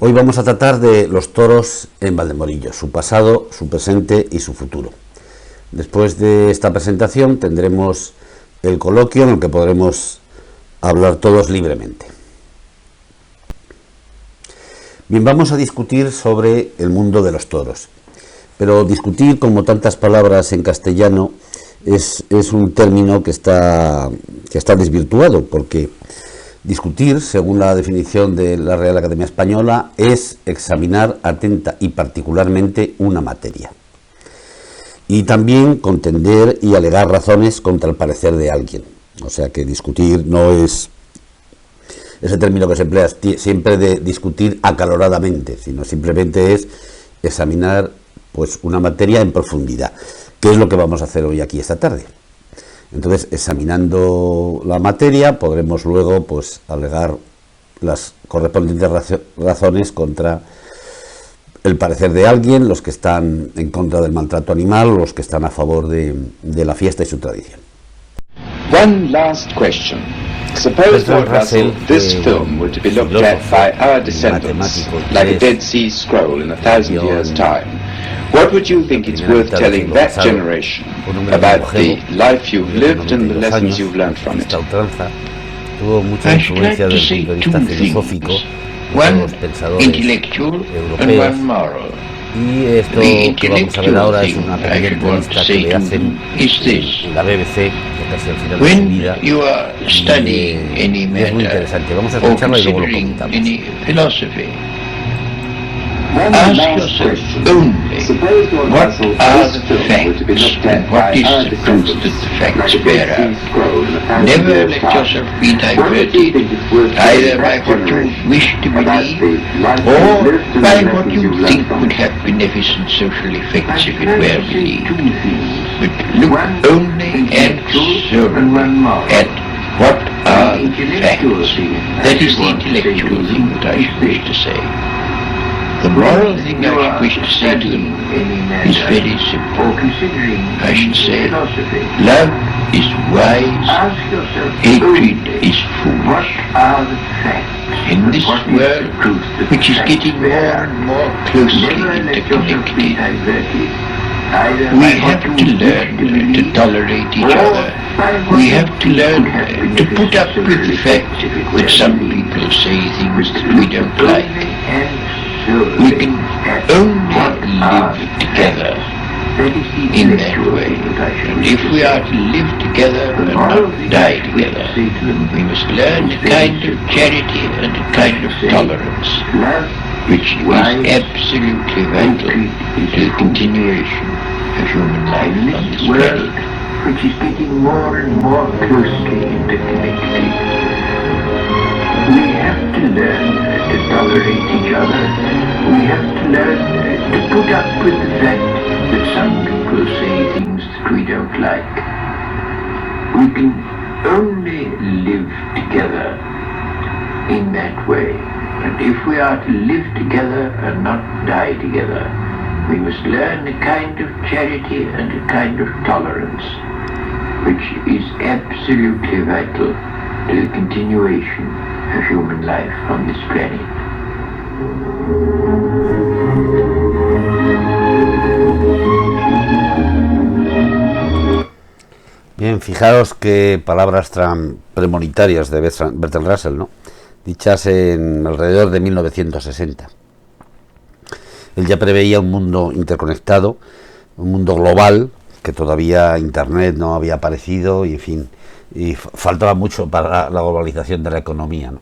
Hoy vamos a tratar de los toros en Valdemorillo, su pasado, su presente y su futuro. Después de esta presentación tendremos el coloquio en el que podremos hablar todos libremente. Bien, vamos a discutir sobre el mundo de los toros, pero discutir, como tantas palabras en castellano, es un término que está desvirtuado, porque discutir, según la definición de la Real Academia Española, es examinar atenta y particularmente una materia. Y también contender y alegar razones contra el parecer de alguien. O sea que discutir no es ese término que se emplea siempre de discutir acaloradamente, sino simplemente es examinar pues una materia en profundidad, que es lo que vamos a hacer hoy aquí esta tarde. Entonces, examinando la materia, podremos luego pues alegar las correspondientes razones contra el parecer de alguien, los que están en contra del maltrato animal, o los que están a favor de la fiesta y su tradición. One last question. Suppose, Lord Russell, this film were to be looked at by our descendants, like a Dead Sea Scroll in 1,000 years' time. What would you think it's worth telling that generation about the life you've lived and the lessons you've learned from it? Tuvo mucha influencia desde el punto de vista filosófico de los pensadores europeos. Y esto que vamos a ver ahora es una pequeña entrevista que le hacen en la BBC, que casi al final de su vida, y es muy interesante. Vamos a escucharla y luego lo comentamos. Ask yourself only, what are the facts and what is the proof that the facts bear out? Never let yourself be diverted either by what you wish to believe or by what you think would have beneficent social effects if it were believed. But look only and solely at what are the facts. That is the intellectual thing that I should wish to say. The moral thing I should wish to say to them is very simple. I should say, love is wise, hatred is foolish. In this world, which is getting more and more closely interconnected, we have to learn to tolerate each other. We have to learn to put up with the fact that some people say things that we don't like. We can only live together in that way. And if we are to live together and not die together, we must learn a kind of charity and a kind of tolerance, which is absolutely vital to the continuation of human life on this planet. Which is getting more and more closely interconnected. We have to learn to tolerate each other. We have to learn to put up with the fact that some people say things that we don't like. We can only live together in that way. And if we are to live together and not die together, we must learn a kind of charity and a kind of tolerance, which is absolutely vital to the continuation of human life on this planet. Bien, fijaros qué palabras tan premonitarias de Bertrand Russell, ¿no? Dichas en alrededor de 1960. Él ya preveía un mundo interconectado, un mundo global, que todavía Internet no había aparecido y, en fin, y faltaba mucho para la globalización de la economía, ¿no?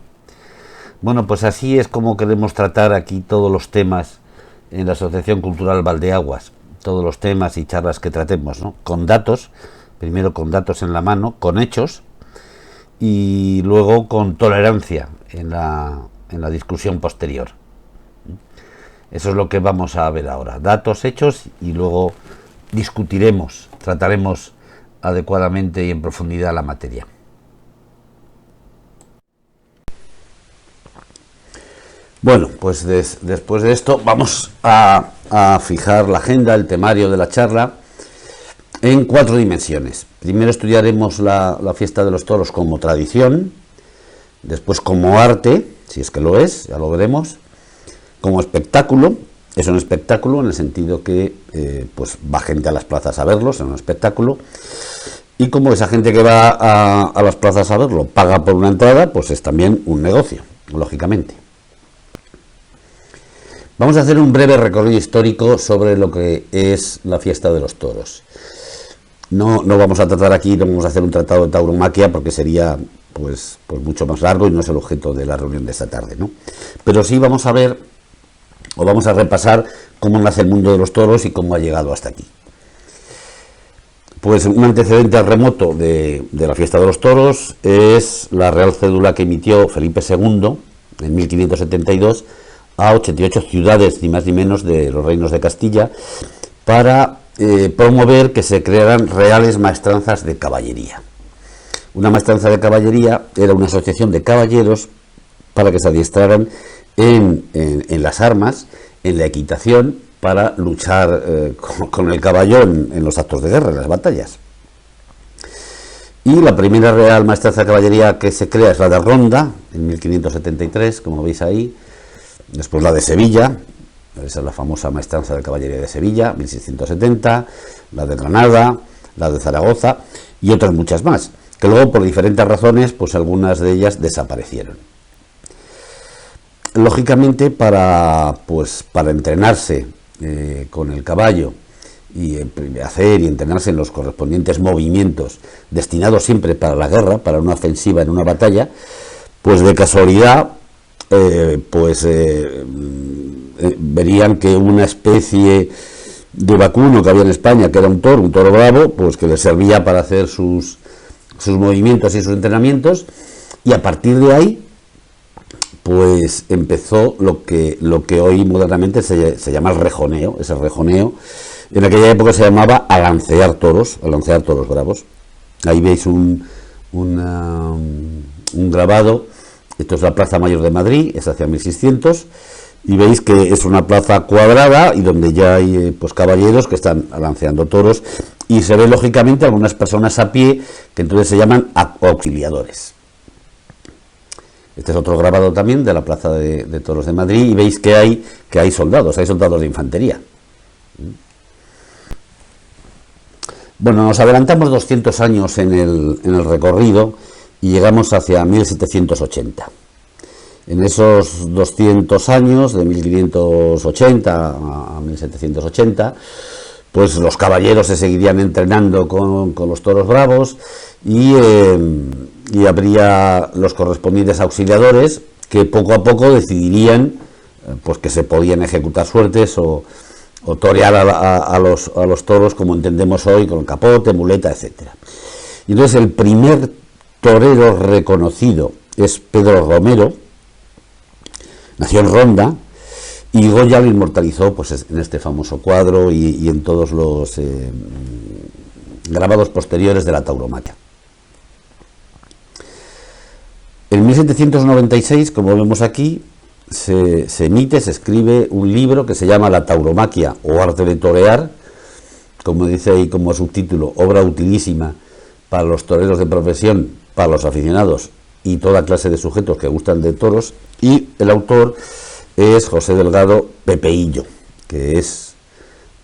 Bueno, pues así es como queremos tratar aquí todos los temas en la Asociación Cultural Valdeaguas, todos los temas y charlas que tratemos, ¿no? Con datos, primero con datos en la mano, con hechos, y luego con tolerancia en la discusión posterior. Eso es lo que vamos a ver ahora, datos, hechos, y luego discutiremos, trataremos adecuadamente y en profundidad la materia. Bueno, pues después de esto vamos a fijar la agenda, el temario de la charla en 4 dimensiones. Primero estudiaremos la fiesta de los toros como tradición, después como arte, si es que lo es, ya lo veremos, Como espectáculo, es un espectáculo en el sentido que pues va gente a las plazas a verlos, es un espectáculo, y como esa gente que va a las plazas a verlo paga por una entrada, pues es también un negocio, lógicamente. Vamos a hacer un breve recorrido histórico sobre lo que es la fiesta de los toros. No vamos a tratar aquí, no vamos a hacer un tratado de tauromaquia porque sería pues mucho más largo y no es el objeto de la reunión de esta tarde, ¿no? Pero sí vamos a ver, o vamos a repasar cómo nace el mundo de los toros y cómo ha llegado hasta aquí. Pues un antecedente remoto de la fiesta de los toros es la Real Cédula que emitió Felipe II en 1572 a 88 ciudades, ni más ni menos, de los reinos de Castilla, para promover que se crearan reales maestranzas de caballería. Una maestranza de caballería era una asociación de caballeros para que se adiestraran en las armas, en la equitación, para luchar con el caballo en los actos de guerra, en las batallas. Y la primera real maestranza de caballería que se crea es la de Ronda, en 1573, como veis ahí. Después la de Sevilla, esa es la famosa maestranza de caballería de Sevilla, 1670, la de Granada, la de Zaragoza y otras muchas más, que luego por diferentes razones, pues algunas de ellas desaparecieron. Lógicamente, para entrenarse con el caballo y hacer y entrenarse en los correspondientes movimientos destinados siempre para la guerra, para una ofensiva en una batalla, pues de casualidad verían que una especie de vacuno que había en España, que era un toro bravo, pues que les servía para hacer sus movimientos y sus entrenamientos, y a partir de ahí pues empezó lo que hoy modernamente se llama el rejoneo. Ese rejoneo en aquella época se llamaba alancear toros bravos. Ahí veis un grabado. Esto es la Plaza Mayor de Madrid, es hacia 1600, y veis que es una plaza cuadrada y donde ya hay pues caballeros que están alanceando toros, y se ve lógicamente algunas personas a pie que entonces se llaman auxiliadores. Este es otro grabado también de la Plaza de Toros de Madrid, y veis que hay soldados de infantería. Bueno, nos adelantamos 200 años en el recorrido y llegamos hacia 1780. En esos 200 años, de 1580 a 1780, pues los caballeros se seguirían entrenando con los toros bravos, y habría los correspondientes auxiliadores que poco a poco decidirían pues que se podían ejecutar suertes o torear a los toros como entendemos hoy, con capote, muleta, etcétera. Y entonces el primer torero reconocido es Pedro Romero, nació en Ronda, y Goya lo inmortalizó pues en este famoso cuadro y en todos los grabados posteriores de la tauromaquia. En 1796, como vemos aquí, se escribe un libro que se llama La tauromaquia o arte de torear, como dice ahí como subtítulo, obra utilísima para los toreros de profesión, para los aficionados y toda clase de sujetos que gustan de toros, y el autor es José Delgado Pepeillo, que es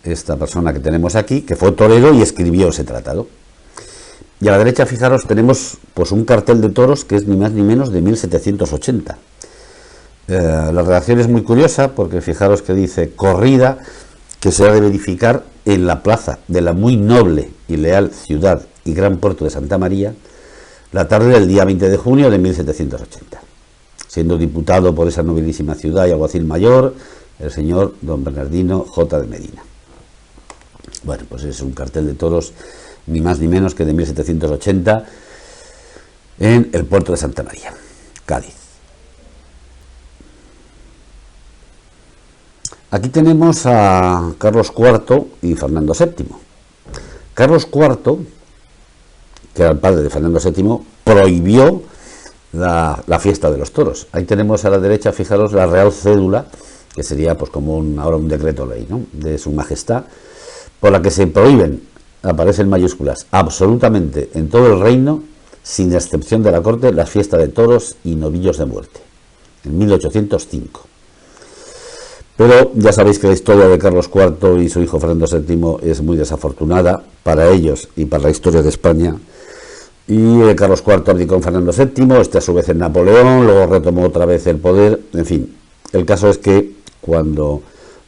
esta persona que tenemos aquí, que fue torero y escribió ese tratado. Y a la derecha, fijaros, tenemos pues un cartel de toros que es ni más ni menos de 1780. La redacción es muy curiosa porque fijaros que dice: corrida que se ha de verificar en la plaza de la muy noble y leal ciudad y gran puerto de Santa María, la tarde del día 20 de junio de 1780, siendo diputado por esa nobilísima ciudad y alguacil mayor el señor don Bernardino J. de Medina. Bueno, pues es un cartel de toros ni más ni menos que de 1780 en el puerto de Santa María, Cádiz. Aquí tenemos a Carlos IV y Fernando VII. Carlos IV, que era el padre de Fernando VII, prohibió la fiesta de los toros. Ahí tenemos a la derecha, fijaros, la Real Cédula, que sería pues como ahora un decreto ley, ¿no?, de su majestad, por la que se prohíben, aparecen mayúsculas, absolutamente en todo el reino, sin excepción de la corte, la fiesta de toros y novillos de muerte, en 1805. Pero ya sabéis que la historia de Carlos IV y su hijo Fernando VII es muy desafortunada para ellos y para la historia de España. Y Carlos IV abdicó con Fernando VII, este a su vez en Napoleón, luego retomó otra vez el poder. En fin, el caso es que cuando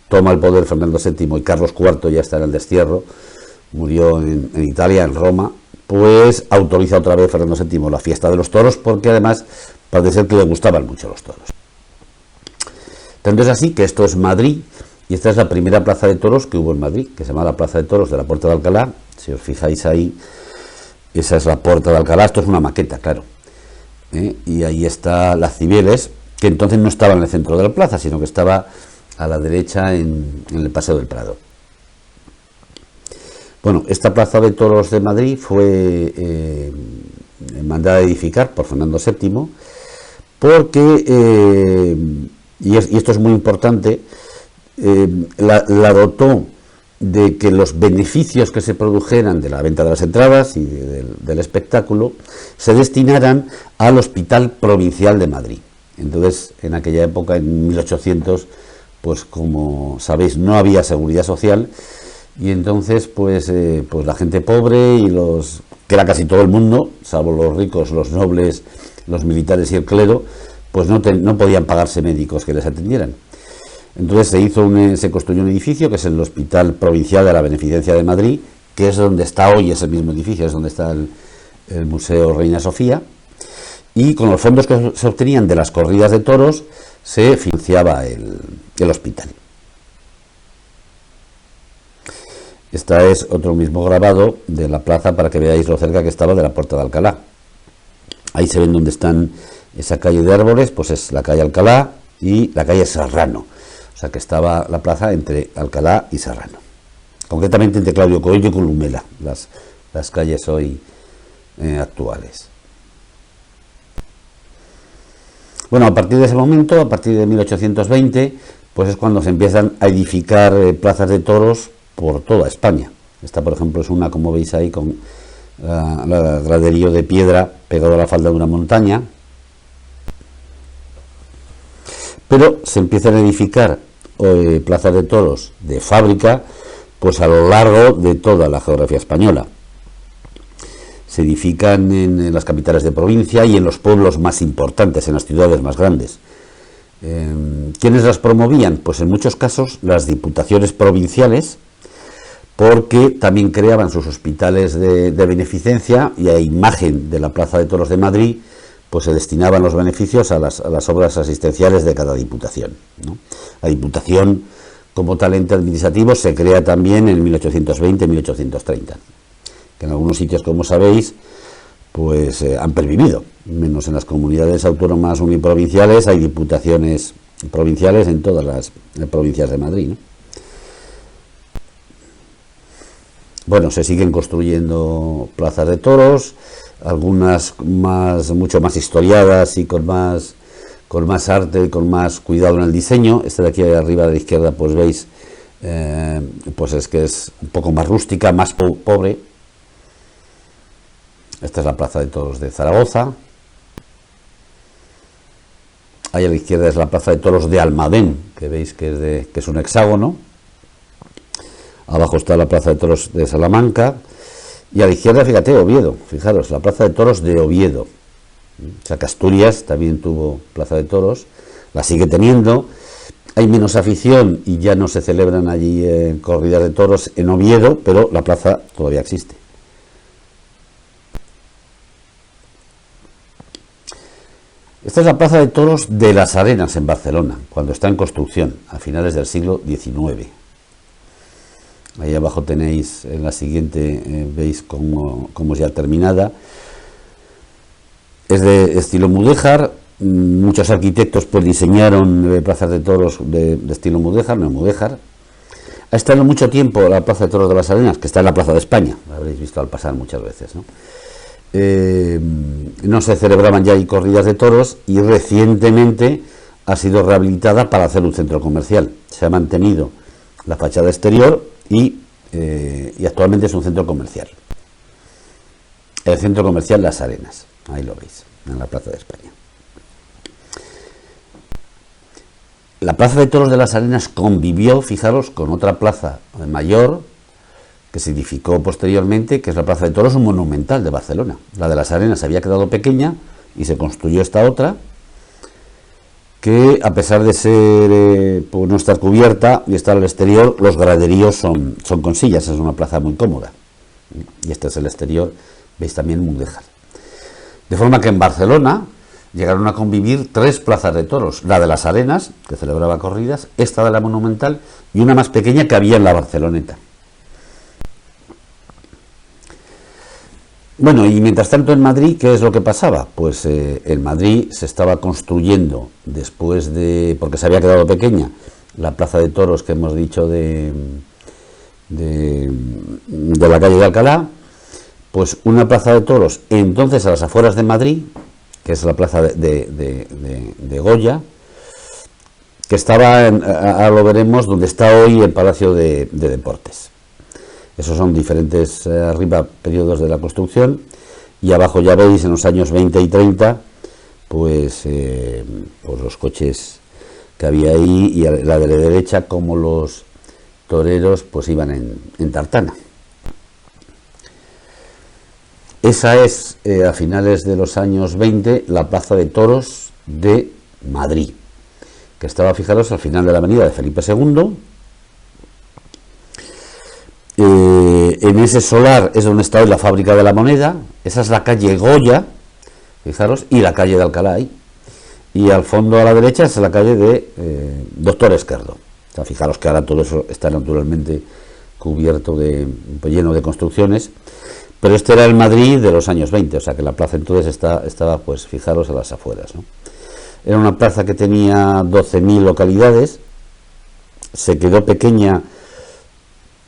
toma el poder Fernando VII y Carlos IV ya está en el destierro, murió en Italia, en Roma, pues autoriza otra vez Fernando VII la fiesta de los toros, porque además parece ser que le gustaban mucho los toros. Tanto es así que esto es Madrid, y esta es la primera plaza de toros que hubo en Madrid, que se llama la Plaza de Toros de la Puerta de Alcalá. Si os fijáis ahí, esa es la Puerta de Alcalá, esto es una maqueta, claro. Y ahí está las Cibeles, que entonces no estaba en el centro de la plaza, sino que estaba a la derecha en el Paseo del Prado. Bueno, esta Plaza de Toros de Madrid fue mandada a edificar por Fernando VII, porque, y esto es muy importante, la dotó de que los beneficios que se produjeran de la venta de las entradas y del espectáculo se destinaran al Hospital Provincial de Madrid. Entonces, en aquella época, en 1800, pues como sabéis, no había seguridad social, y entonces pues la gente pobre y que era casi todo el mundo, salvo los ricos, los nobles, los militares y el clero, pues no podían pagarse médicos que les atendieran. Entonces se construyó un edificio que es el Hospital Provincial de la Beneficencia de Madrid, que es donde está hoy ese mismo edificio, es donde está el Museo Reina Sofía, y con los fondos que se obtenían de las corridas de toros se financiaba el hospital. Esta es otro mismo grabado de la plaza para que veáis lo cerca que estaba de la Puerta de Alcalá. Ahí se ven donde están esa calle de árboles, pues es la calle Alcalá y la calle Serrano. O sea que estaba la plaza entre Alcalá y Serrano. Concretamente entre Claudio Coello y Columela, las calles hoy actuales. Bueno, a partir de ese momento, a partir de 1820, pues es cuando se empiezan a edificar plazas de toros por toda España. Esta, por ejemplo, es una, como veis ahí, con la graderío de piedra pegado a la falda de una montaña. Pero se empiezan a edificar plazas de toros de fábrica, pues a lo largo de toda la geografía española. Se edifican en las capitales de provincia y en los pueblos más importantes, en las ciudades más grandes. ¿Quiénes las promovían? Pues en muchos casos las diputaciones provinciales, porque también creaban sus hospitales de beneficencia, y a imagen de la Plaza de Toros de Madrid, pues se destinaban los beneficios a las obras asistenciales de cada diputación, ¿no? La diputación, como tal ente administrativo, se crea también en 1820-1830, que en algunos sitios, como sabéis, pues han pervivido, menos en las comunidades autónomas uniprovinciales. Hay diputaciones provinciales en todas las provincias de Madrid, ¿no? Bueno, se siguen construyendo plazas de toros, algunas mucho más historiadas y con más arte y con más cuidado en el diseño. Esta de aquí arriba a la izquierda, pues veis, pues es que es un poco más rústica, más pobre. Esta es la Plaza de Toros de Zaragoza. Ahí a la izquierda es la Plaza de Toros de Almadén, que veis que es un hexágono. Abajo está la Plaza de Toros de Salamanca. Y a la izquierda, fíjate, Oviedo. Fijaros, la Plaza de Toros de Oviedo. O sea que Asturias también tuvo Plaza de Toros. La sigue teniendo. Hay menos afición y ya no se celebran allí corridas de toros en Oviedo, pero la plaza todavía existe. Esta es la Plaza de Toros de las Arenas en Barcelona, cuando está en construcción, a finales del siglo XIX. Ahí abajo tenéis, en la siguiente, veis cómo es ya terminada. Es de estilo mudéjar. Muchos arquitectos pues diseñaron plazas de toros de estilo mudéjar, no mudéjar. Ha estado mucho tiempo la Plaza de Toros de las Arenas, que está en la Plaza de España, la habréis visto al pasar muchas veces, ¿no? No se celebraban ya ahí corridas de toros, y recientemente ha sido rehabilitada para hacer un centro comercial. Se ha mantenido la fachada exterior y actualmente es un centro comercial. El centro comercial Las Arenas, ahí lo veis, en la Plaza de España. La Plaza de Toros de las Arenas convivió, fijaros, con otra plaza mayor que se edificó posteriormente, que es la Plaza de Toros monumental de Barcelona. La de las Arenas había quedado pequeña y se construyó esta otra, que a pesar de ser pues no estar cubierta y estar al exterior, los graderíos son con sillas, es una plaza muy cómoda. Y este es el exterior, veis también mudéjar. De forma que en Barcelona llegaron a convivir 3 plazas de toros, la de las Arenas, que celebraba corridas, esta de la Monumental y una más pequeña que había en la Barceloneta. Bueno, y mientras tanto en Madrid, ¿qué es lo que pasaba? Pues en Madrid se estaba construyendo, después de, porque se había quedado pequeña, la plaza de toros que hemos dicho de la calle de Alcalá, pues una plaza de toros entonces a las afueras de Madrid, que es la plaza de Goya, que estaba, ahora lo veremos, donde está hoy el Palacio de Deportes. Esos son diferentes, arriba, periodos de la construcción, y abajo ya veis, en los años 20 y 30, pues los coches que había ahí, y a la de la derecha, como los toreros pues iban en tartana. Esa es, a finales de los años 20, la Plaza de Toros de Madrid, que estaba, fijaros, al final de la avenida de Felipe II. En ese solar es donde está hoy la Fábrica de la Moneda. Esa es la calle Goya, fijaros, y la calle de Alcalá ahí. Y al fondo a la derecha es la calle de Doctor Esquerdo. O sea, fijaros que ahora todo eso está naturalmente cubierto pues lleno de construcciones, pero este era el Madrid de los años 20, o sea que la plaza entonces estaba, pues fijaros, a las afueras, ¿no? Era una plaza que tenía 12.000 localidades, se quedó pequeña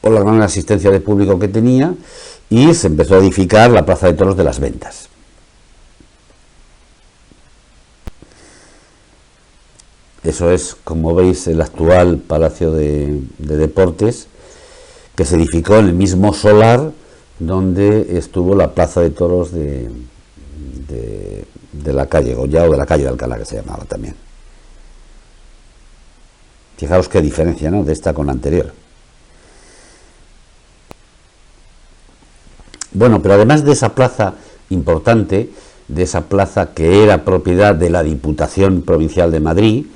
por la gran asistencia de público que tenía, y se empezó a edificar la Plaza de Toros de las Ventas. Eso es, como veis, el actual Palacio de Deportes, que se edificó en el mismo solar donde estuvo la Plaza de Toros de la calle Goya, o de la calle de Alcalá, que se llamaba también. Fijaros qué diferencia, ¿no?, de esta con la anterior. Bueno, pero además de esa plaza importante, de esa plaza que era propiedad de la Diputación Provincial de Madrid,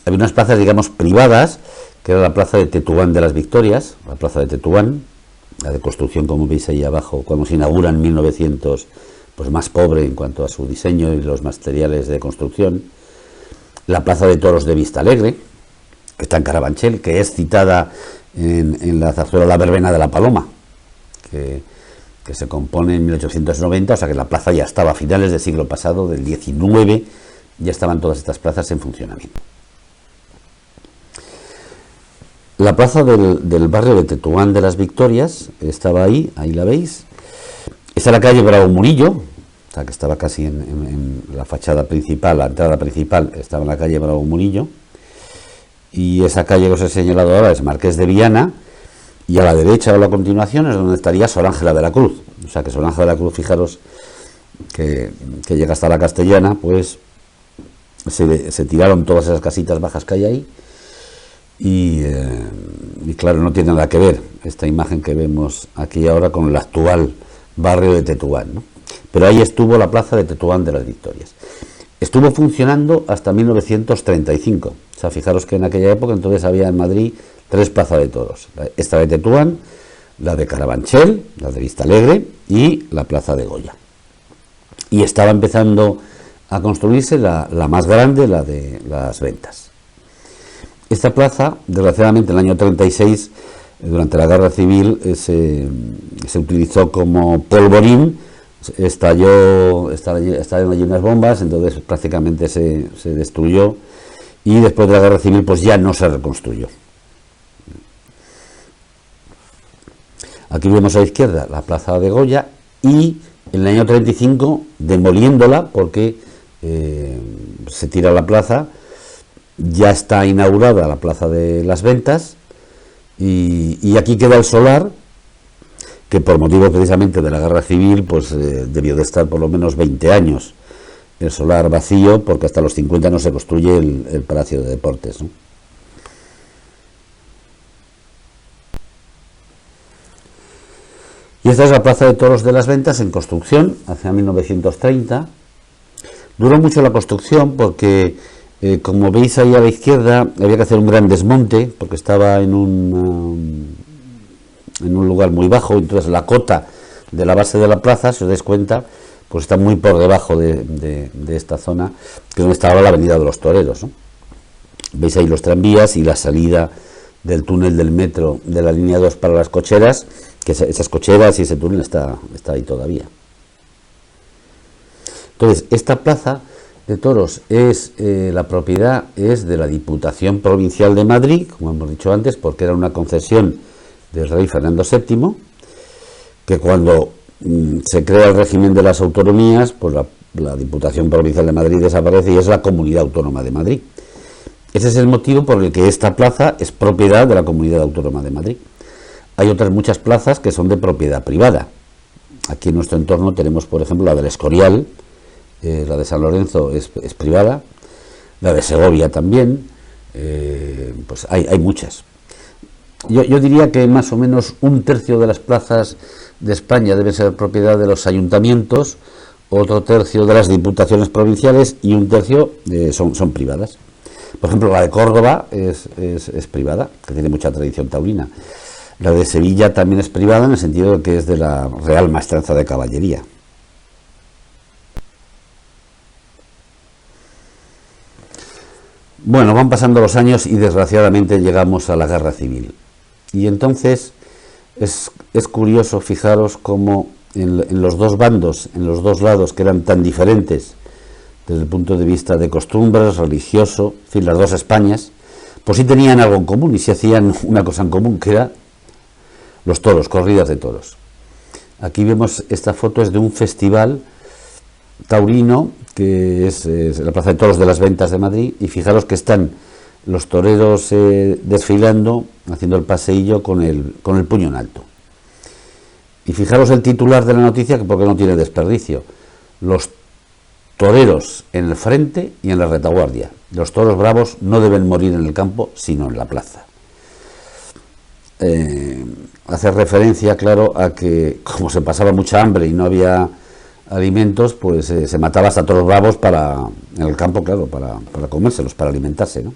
había unas plazas, digamos, privadas, que era la Plaza de Tetuán de las Victorias, la Plaza de Tetuán, la de construcción, como veis ahí abajo, cuando se inaugura en 1900, pues más pobre en cuanto a su diseño y los materiales de construcción. La Plaza de Toros de Vistalegre, que está en Carabanchel, que es citada en la zarzuela La Verbena de la Paloma, que se compone en 1890, o sea que la plaza ya estaba a finales del siglo pasado, del 19, ya estaban todas estas plazas en funcionamiento. La plaza del barrio de Tetuán de las Victorias estaba ahí la veis. Esta es la calle Bravo Murillo, o sea que estaba casi en la fachada principal, la entrada principal estaba en la calle Bravo Murillo, y esa calle que os he señalado ahora es Marqués de Viana, y a la derecha o a la continuación es donde estaría Sor Ángela de la Cruz. O sea que Sor Ángela de la Cruz, fijaros que llega hasta la Castellana, pues se tiraron todas esas casitas bajas que hay ahí, y claro, no tiene nada que ver esta imagen que vemos aquí ahora con el actual barrio de Tetuán, ¿no? Pero ahí estuvo la Plaza de Tetuán de las Victorias. Estuvo funcionando hasta 1935. O sea, fijaros que en aquella época entonces había en Madrid 3 plazas de toros. Esta de Tetuán, la de Carabanchel, la de Vistalegre y la Plaza de Goya. Y estaba empezando a construirse la más grande, la de las Ventas. Esta plaza, desgraciadamente, en el año 36, durante la Guerra Civil, se utilizó como polvorín, estallaron allí unas bombas, entonces prácticamente se destruyó, y después de la Guerra Civil pues ya no se reconstruyó. Aquí vemos a la izquierda la Plaza de Goya, y en el año 35, demoliéndola, porque se tira la plaza, ya está inaugurada la Plaza de las Ventas, y aquí queda el solar, que por motivo precisamente de la Guerra Civil, pues debió de estar por lo menos 20 años el solar vacío, porque hasta los 50 no se construye el Palacio de Deportes, ¿no? Y esta es la Plaza de Toros de las Ventas en construcción, hacia 1930. Duró mucho la construcción porque, como veis ahí a la izquierda, había que hacer un gran desmonte, porque estaba en un lugar muy bajo, entonces la cota de la base de la plaza, si os dais cuenta, pues está muy por debajo de esta zona, que es donde está ahora la Avenida de los Toreros, ¿no? Veis ahí los tranvías y la salida del túnel del metro de la línea 2 para las cocheras, que esas cocheras y ese túnel está ahí todavía. Entonces, esta plaza de toros la propiedad es de la Diputación Provincial de Madrid, como hemos dicho antes, porque era una concesión del rey Fernando VII, que cuando se crea el régimen de las autonomías, pues la Diputación Provincial de Madrid desaparece y es la Comunidad Autónoma de Madrid. Ese es el motivo por el que esta plaza es propiedad de la Comunidad Autónoma de Madrid. Hay otras muchas plazas que son de propiedad privada. Aquí en nuestro entorno tenemos, por ejemplo, la del Escorial, la de San Lorenzo es privada, la de Segovia también, pues hay muchas. Yo diría que más o menos 1/3 de las plazas de España deben ser propiedad de los ayuntamientos, otro tercio de las diputaciones provinciales y 1/3 son privadas. Por ejemplo, la de Córdoba es privada, que tiene mucha tradición taurina. La de Sevilla también es privada en el sentido de que es de la Real Maestranza de Caballería. Bueno, van pasando los años y desgraciadamente llegamos a la Guerra Civil. Y entonces es curioso fijaros cómo en los dos bandos, en los dos lados que eran tan diferentes desde el punto de vista de costumbres, religioso, en fin, las dos Españas, pues sí tenían algo en común y sí hacían una cosa en común, que era los toros, corridas de toros. Aquí vemos, esta foto es de un festival taurino que es la Plaza de Toros de las Ventas de Madrid, y fijaros que están los toreros desfilando, haciendo el paseillo con el puño en alto. Y fijaros el titular de la noticia, porque no tiene desperdicio: los toreros en el frente y en la retaguardia. Los toros bravos no deben morir en el campo, sino en la plaza. Hace referencia, claro, a que como se pasaba mucha hambre y no había alimentos, pues se mataba hasta toros bravos en el campo, claro, para comérselos, para alimentarse, ¿no?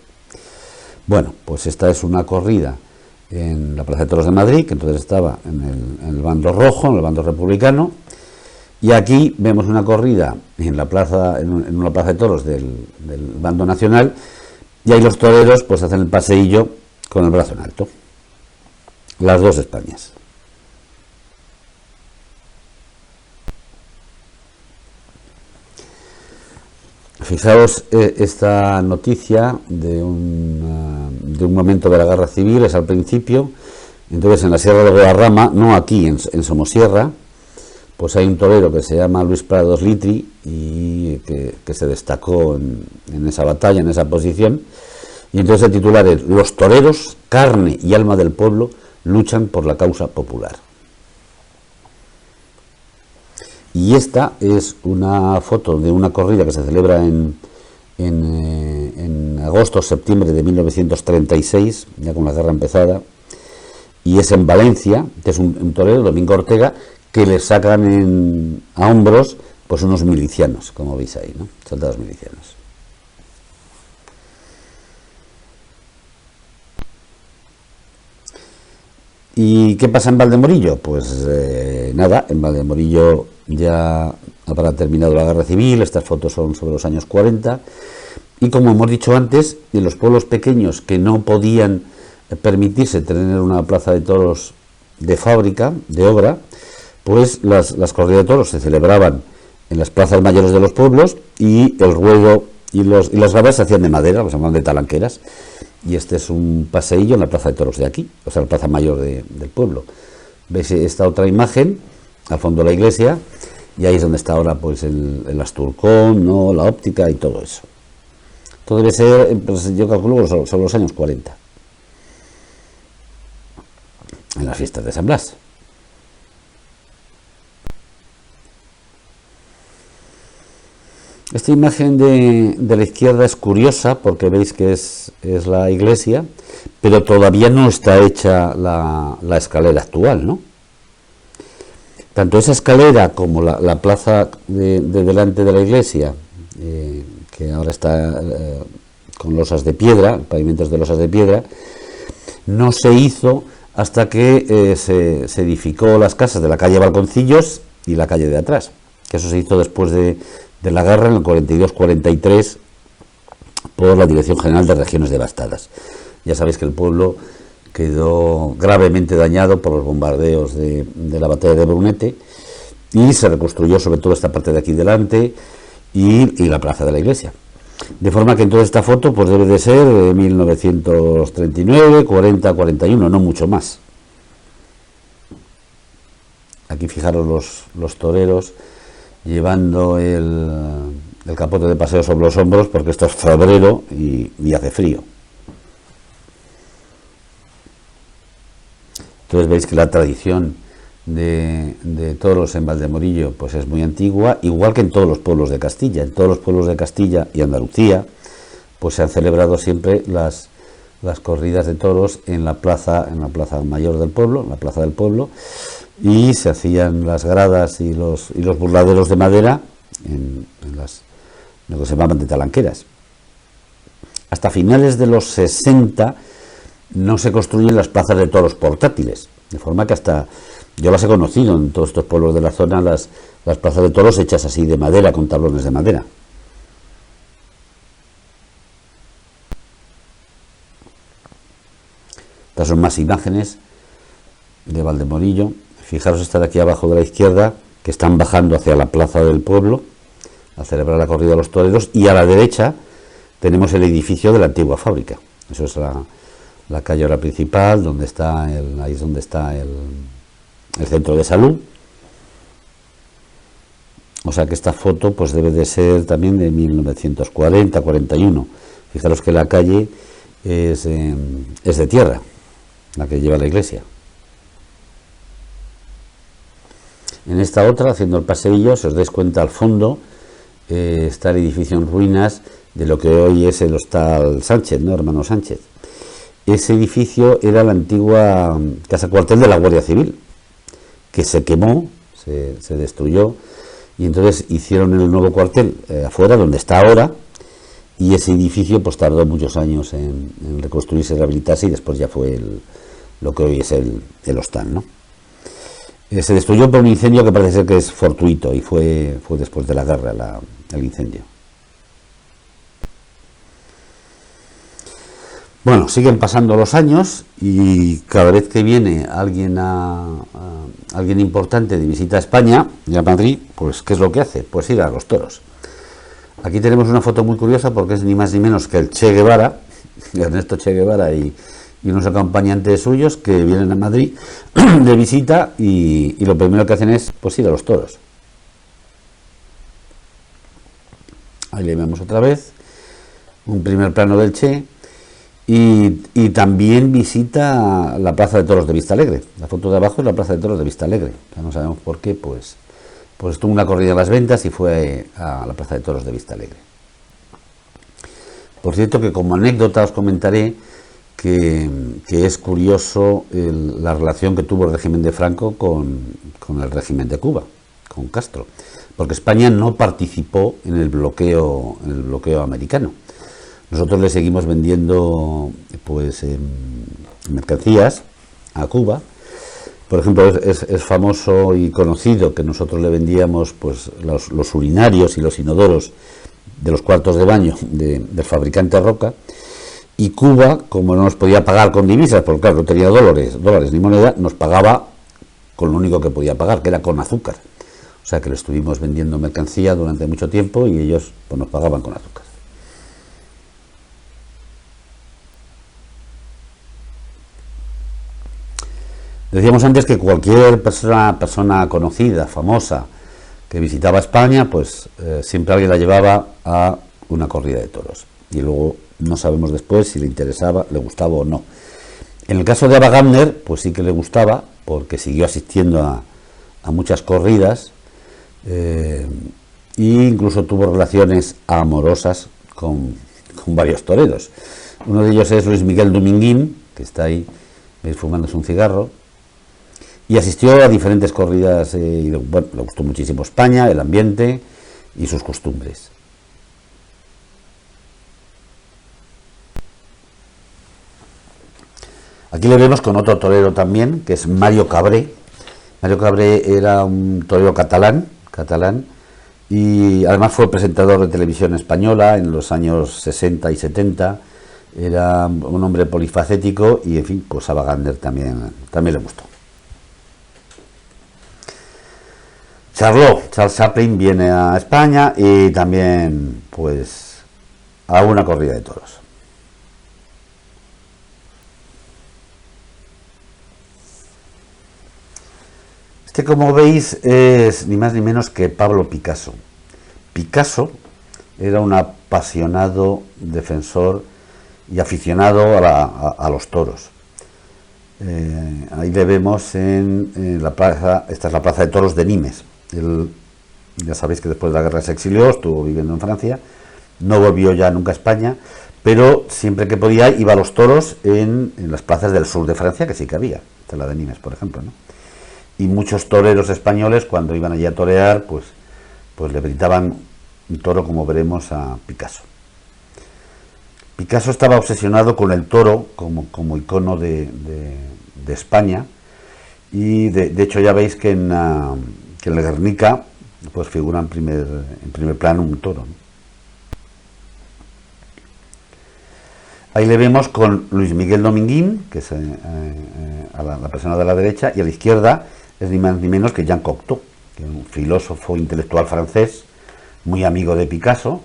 Bueno, pues esta es una corrida en la Plaza de Toros de Madrid, que entonces estaba en el bando rojo, en el bando republicano, y aquí vemos una corrida en una plaza de toros del bando nacional, y ahí los toreros pues hacen el paseillo con el brazo en alto. Las dos Españas. Fijaos esta noticia de un momento de la Guerra Civil, es al principio. Entonces en la Sierra de Guadarrama, no aquí en Somosierra, pues hay un torero que se llama Luis Prados Litri y que se destacó en esa batalla, en esa posición. Y entonces el titular es: los toreros, carne y alma del pueblo, luchan por la causa popular. Y esta es una foto de una corrida que se celebra en agosto o septiembre de 1936, ya con la guerra empezada, y es en Valencia, que es un torero, Domingo Ortega, que le sacan a hombros pues unos milicianos, como veis ahí, ¿no? Soldados milicianos. ¿Y qué pasa en Valdemorillo? Pues nada, en Valdemorillo ya habrá terminado la Guerra Civil. Estas fotos son sobre los años 40, y como hemos dicho antes, en los pueblos pequeños que no podían permitirse tener una plaza de toros de fábrica, de obra, pues las corridas de toros se celebraban en las plazas mayores de los pueblos, y el ruedo y las gabas se hacían de madera, los llamaban de talanqueras. Y este es un paseillo en la Plaza de Toros de aquí, o sea, la plaza mayor del pueblo. Veis esta otra imagen, al fondo de la iglesia, y ahí es donde está ahora pues el Asturcón, ¿no?, la óptica y todo eso. Todo debe ser, pues, yo calculo, sobre los años 40, en las fiestas de San Blas. Esta imagen de la izquierda es curiosa porque veis que es la iglesia, pero todavía no está hecha la escalera actual, ¿no? tanto esa escalera como la plaza de delante de la iglesia, que ahora está con losas de piedra, pavimentos de losas de piedra, no se hizo hasta que se edificó las casas de la calle Balconcillos y la calle de atrás, que eso se hizo después de la guerra en el 42-43 por la Dirección General de Regiones Devastadas. Ya sabéis que el pueblo quedó gravemente dañado por los bombardeos de la batalla de Brunete, y se reconstruyó sobre todo esta parte de aquí delante y la plaza de la iglesia. De forma que entonces esta foto pues debe de ser de 1939, 40, 41, no mucho más. Aquí fijaros los toreros llevando el capote de paseo sobre los hombros, porque esto es febrero y hace frío. Entonces veis que la tradición de toros en Valdemorillo pues es muy antigua, igual que en todos los pueblos de Castilla. En todos los pueblos de Castilla y Andalucía pues se han celebrado siempre las corridas de toros en la plaza mayor del pueblo, en la plaza del pueblo, y se hacían las gradas y los burladeros de madera en lo que se llamaban de talanqueras. Hasta finales de los 60 no se construyen las plazas de toros portátiles, de forma que hasta yo las he conocido en todos estos pueblos de la zona, las plazas de toros hechas así de madera, con tablones de madera. Estas son más imágenes de Valdemorillo. Fijaros esta de aquí abajo de la izquierda, que están bajando hacia la plaza del pueblo a celebrar la corrida de los toreros, y a la derecha tenemos el edificio de la antigua fábrica. Eso es la calle ahora principal, donde está ahí es donde está el centro de salud. O sea que esta foto pues debe de ser también de 1940-41. Fijaros que la calle es de tierra, la que lleva la iglesia. En esta otra, haciendo el paseillo, si os dais cuenta, al fondo está el edificio en ruinas de lo que hoy es el Hostal Sánchez, ¿no? Hermano Sánchez. Ese edificio era la antigua casa cuartel de la Guardia Civil, que se quemó, se destruyó, y entonces hicieron el nuevo cuartel afuera, donde está ahora, y ese edificio pues tardó muchos años en reconstruirse, rehabilitarse, y después ya fue lo que hoy es el hostal, ¿no? Se destruyó por un incendio que parece ser que es fortuito, y fue después de la guerra el incendio. Bueno, siguen pasando los años, y cada vez que viene alguien importante de visita a España y a Madrid, pues ¿qué es lo que hace? Pues ir a los toros. Aquí tenemos una foto muy curiosa, porque es ni más ni menos que el Che Guevara, Ernesto Che Guevara y unos acompañantes suyos que vienen a Madrid de visita, y lo primero que hacen es pues ir a los toros. Ahí le vemos otra vez un primer plano del Che. Y también visita la plaza de toros de Vistalegre. La foto de abajo es la plaza de toros de Vistalegre. Ya no sabemos por qué, pues tuvo una corrida a las ventas y fue a la plaza de toros de Vistalegre. Por cierto, que como anécdota os comentaré que es curioso la relación que tuvo el régimen de Franco con el régimen de Cuba, con Castro, porque España no participó en el bloqueo americano. Nosotros le seguimos vendiendo pues mercancías a Cuba. Por ejemplo, es famoso y conocido que nosotros le vendíamos pues los urinarios y los inodoros de los cuartos de baño del fabricante Roca, y Cuba, como no nos podía pagar con divisas, porque claro, no tenía dólares ni moneda, nos pagaba con lo único que podía pagar, que era con azúcar. O sea que le estuvimos vendiendo mercancía durante mucho tiempo, y ellos pues nos pagaban con azúcar. Decíamos antes que cualquier persona conocida, famosa, que visitaba España, pues siempre alguien la llevaba a una corrida de toros. Y luego no sabemos después si le interesaba, le gustaba o no. En el caso de Ava Gardner, pues sí que le gustaba, porque siguió asistiendo a muchas corridas, e incluso tuvo relaciones amorosas con varios toreros. Uno de ellos es Luis Miguel Dominguín, que está ahí, veis, fumándose un cigarro. y asistió a diferentes corridas y bueno, le gustó muchísimo España, el ambiente y sus costumbres. Aquí le vemos con otro torero también, que es Mario Cabré. Mario Cabré era un torero catalán, y además fue presentador de televisión española en los años 60 y 70. Era un hombre polifacético y, en fin, pues a Wagner también le gustó. Charles Chaplin viene a España y también, pues, a una corrida de toros. Este, como veis, es ni más ni menos que Pablo Picasso. Picasso era un apasionado defensor y aficionado a los toros. Ahí le vemos en la plaza, esta es la plaza de toros de Nimes. Él, ya sabéis que después de la guerra se exilió, estuvo viviendo en Francia, no volvió ya nunca a España, pero siempre que podía iba a los toros en las plazas del sur de Francia, que sí que había, esta es la de Nimes, por ejemplo, ¿no? Y muchos toreros españoles, cuando iban allí a torear, pues le brindaban un toro, como veremos, a Picasso. Picasso estaba obsesionado con el toro como icono de España, y de hecho ya veis que en el Guernica pues figura en primer plano un toro, ¿no? Ahí le vemos con Luis Miguel Dominguín, que es a la persona de la derecha, y a la izquierda es ni más ni menos que Jean Cocteau, que es un filósofo intelectual francés, muy amigo de Picasso,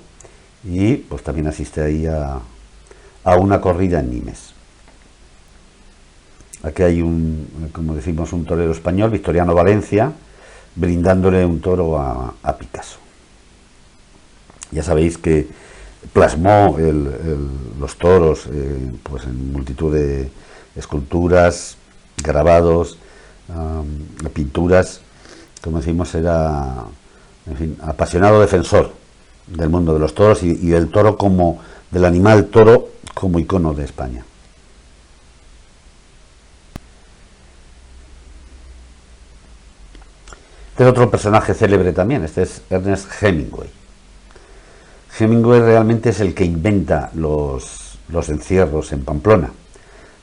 y pues también asiste ahí a una corrida en Nimes. Aquí hay como decimos, un torero español, Victoriano Valencia, brindándole un toro a Picasso. Ya sabéis que plasmó los toros pues en multitud de esculturas, grabados, pinturas. Como decimos, era, en fin, apasionado defensor del mundo de los toros y del toro del animal toro como icono de España. Este es otro personaje célebre también, este es Ernest Hemingway. Hemingway realmente es el que inventa los encierros en Pamplona,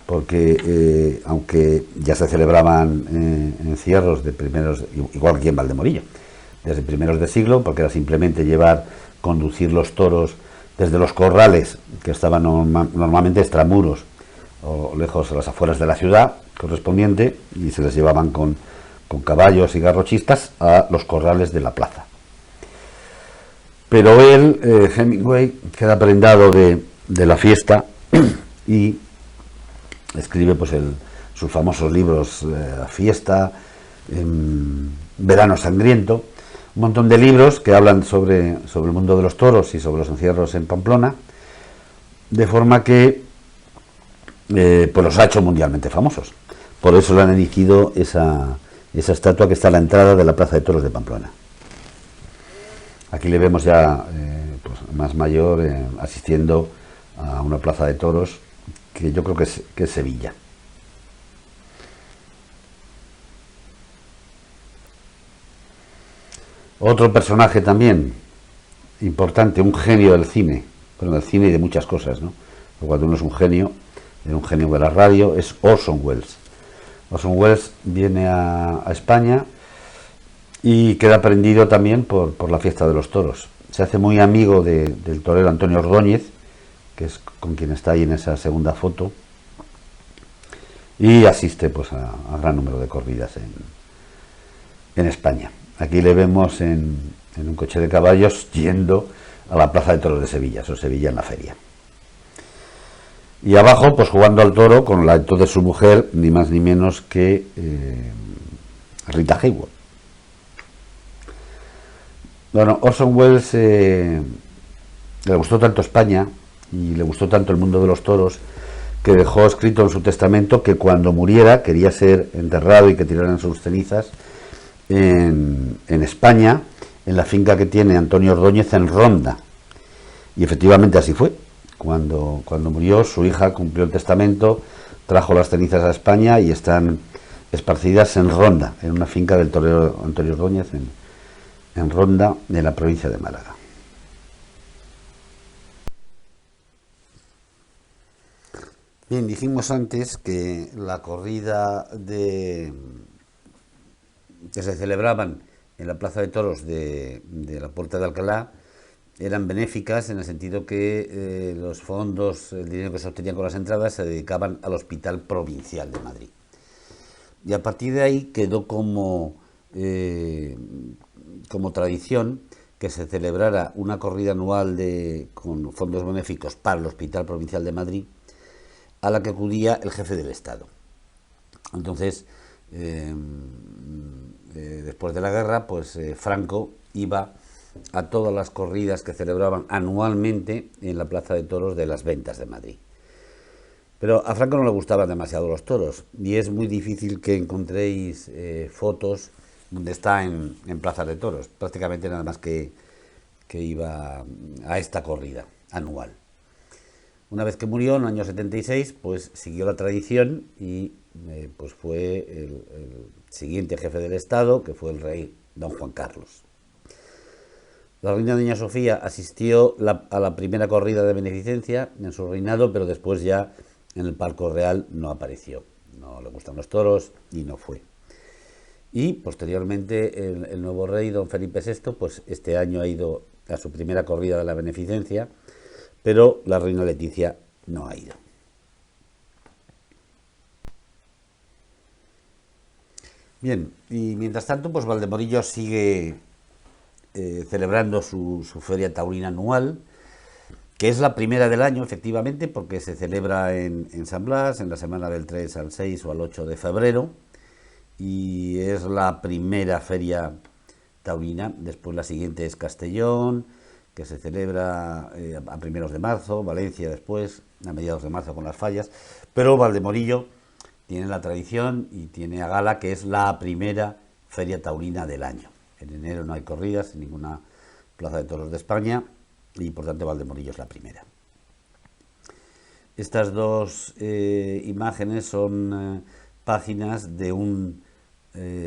porque aunque ya se celebraban encierros de primeros, igual que en Valdemorillo, desde primeros de siglo, porque era simplemente conducir los toros desde los corrales, que estaban normalmente extramuros o lejos a las afueras de la ciudad correspondiente, y se les llevaban con caballos y garrochistas a los corrales de la plaza. Pero él, Hemingway, queda prendado de la fiesta y escribe pues sus famosos libros, Fiesta, Verano Sangriento, un montón de libros que hablan sobre el mundo de los toros y sobre los encierros en Pamplona, de forma que pues los ha hecho mundialmente famosos. Por eso le han erigido esa estatua que está a la entrada de la Plaza de Toros de Pamplona. Aquí le vemos ya pues más mayor, asistiendo a una plaza de toros que yo creo que es Sevilla. Otro personaje también importante, un genio del cine, bueno, del cine y de muchas cosas, ¿no? Cuando uno es un genio de la radio, es Orson Welles. Orson Welles viene a España y queda prendido también por la fiesta de los toros. Se hace muy amigo del torero Antonio Ordóñez, que es con quien está ahí en esa segunda foto, y asiste pues a gran número de corridas en España. Aquí le vemos en un coche de caballos yendo a la Plaza de Toros de Sevilla, eso es Sevilla en la feria. Y abajo, pues jugando al toro con la entonces su mujer, ni más ni menos que Rita Hayworth. Bueno, Orson Welles le gustó tanto España y le gustó tanto el mundo de los toros que dejó escrito en su testamento que cuando muriera quería ser enterrado y que tiraran sus cenizas en España, en la finca que tiene Antonio Ordóñez en Ronda. Y efectivamente así fue. Cuando murió, su hija cumplió el testamento, trajo las cenizas a España y están esparcidas en Ronda, en una finca del torero Antonio Ordóñez, en Ronda, de la provincia de Málaga. Bien, dijimos antes que la corrida que se celebraban en la Plaza de Toros de la Puerta de Alcalá eran benéficas, en el sentido que los fondos, el dinero que se obtenía con las entradas, se dedicaban al Hospital Provincial de Madrid. Y a partir de ahí quedó como tradición que se celebrara una corrida anual con fondos benéficos para el Hospital Provincial de Madrid, a la que acudía el jefe del Estado. Entonces, después de la guerra, pues Franco iba a todas las corridas que celebraban anualmente en la Plaza de Toros de las Ventas de Madrid. Pero a Franco no le gustaban demasiado los toros, y es muy difícil que encontréis fotos donde está en Plaza de Toros, prácticamente nada más que iba a esta corrida anual. Una vez que murió, en el año 76, pues siguió la tradición y pues fue el siguiente jefe del Estado, que fue el rey don Juan Carlos. La reina doña Sofía asistió a la primera corrida de beneficencia en su reinado, pero después ya en el palco real no apareció. No le gustan los toros y no fue. Y posteriormente el nuevo rey, don Felipe VI, pues este año ha ido a su primera corrida de la beneficencia, pero la reina Leticia no ha ido. Bien, y mientras tanto, pues Valdemorillo sigue celebrando su feria taurina anual, que es la primera del año, efectivamente, porque se celebra en San Blas, en la semana del 3 al 6 o al 8 de febrero, y es la primera feria taurina. Después la siguiente es Castellón, que se celebra a primeros de marzo, Valencia después, a mediados de marzo con las fallas, pero Valdemorillo tiene la tradición y tiene a gala que es la primera feria taurina del año. En enero no hay corridas en ninguna plaza de toros de España y por tanto Valdemorillo es la primera. Estas dos imágenes son páginas de un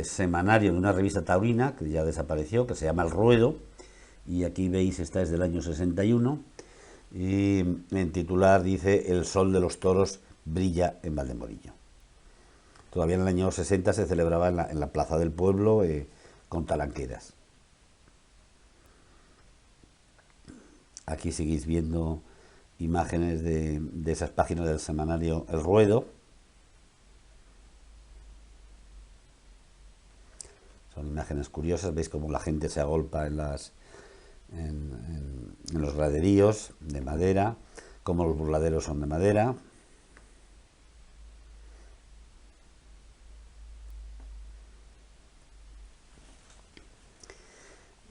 semanario, de una revista taurina que ya desapareció, que se llama El Ruedo, y aquí veis, esta es del año 61, y en titular dice: El sol de los toros brilla en Valdemorillo. Todavía en el año 60 se celebraba en la plaza del pueblo con talanqueras. Aquí seguís viendo imágenes de esas páginas del semanario El Ruedo. Son imágenes curiosas, veis cómo la gente se agolpa en los graderíos de madera, cómo los burladeros son de madera.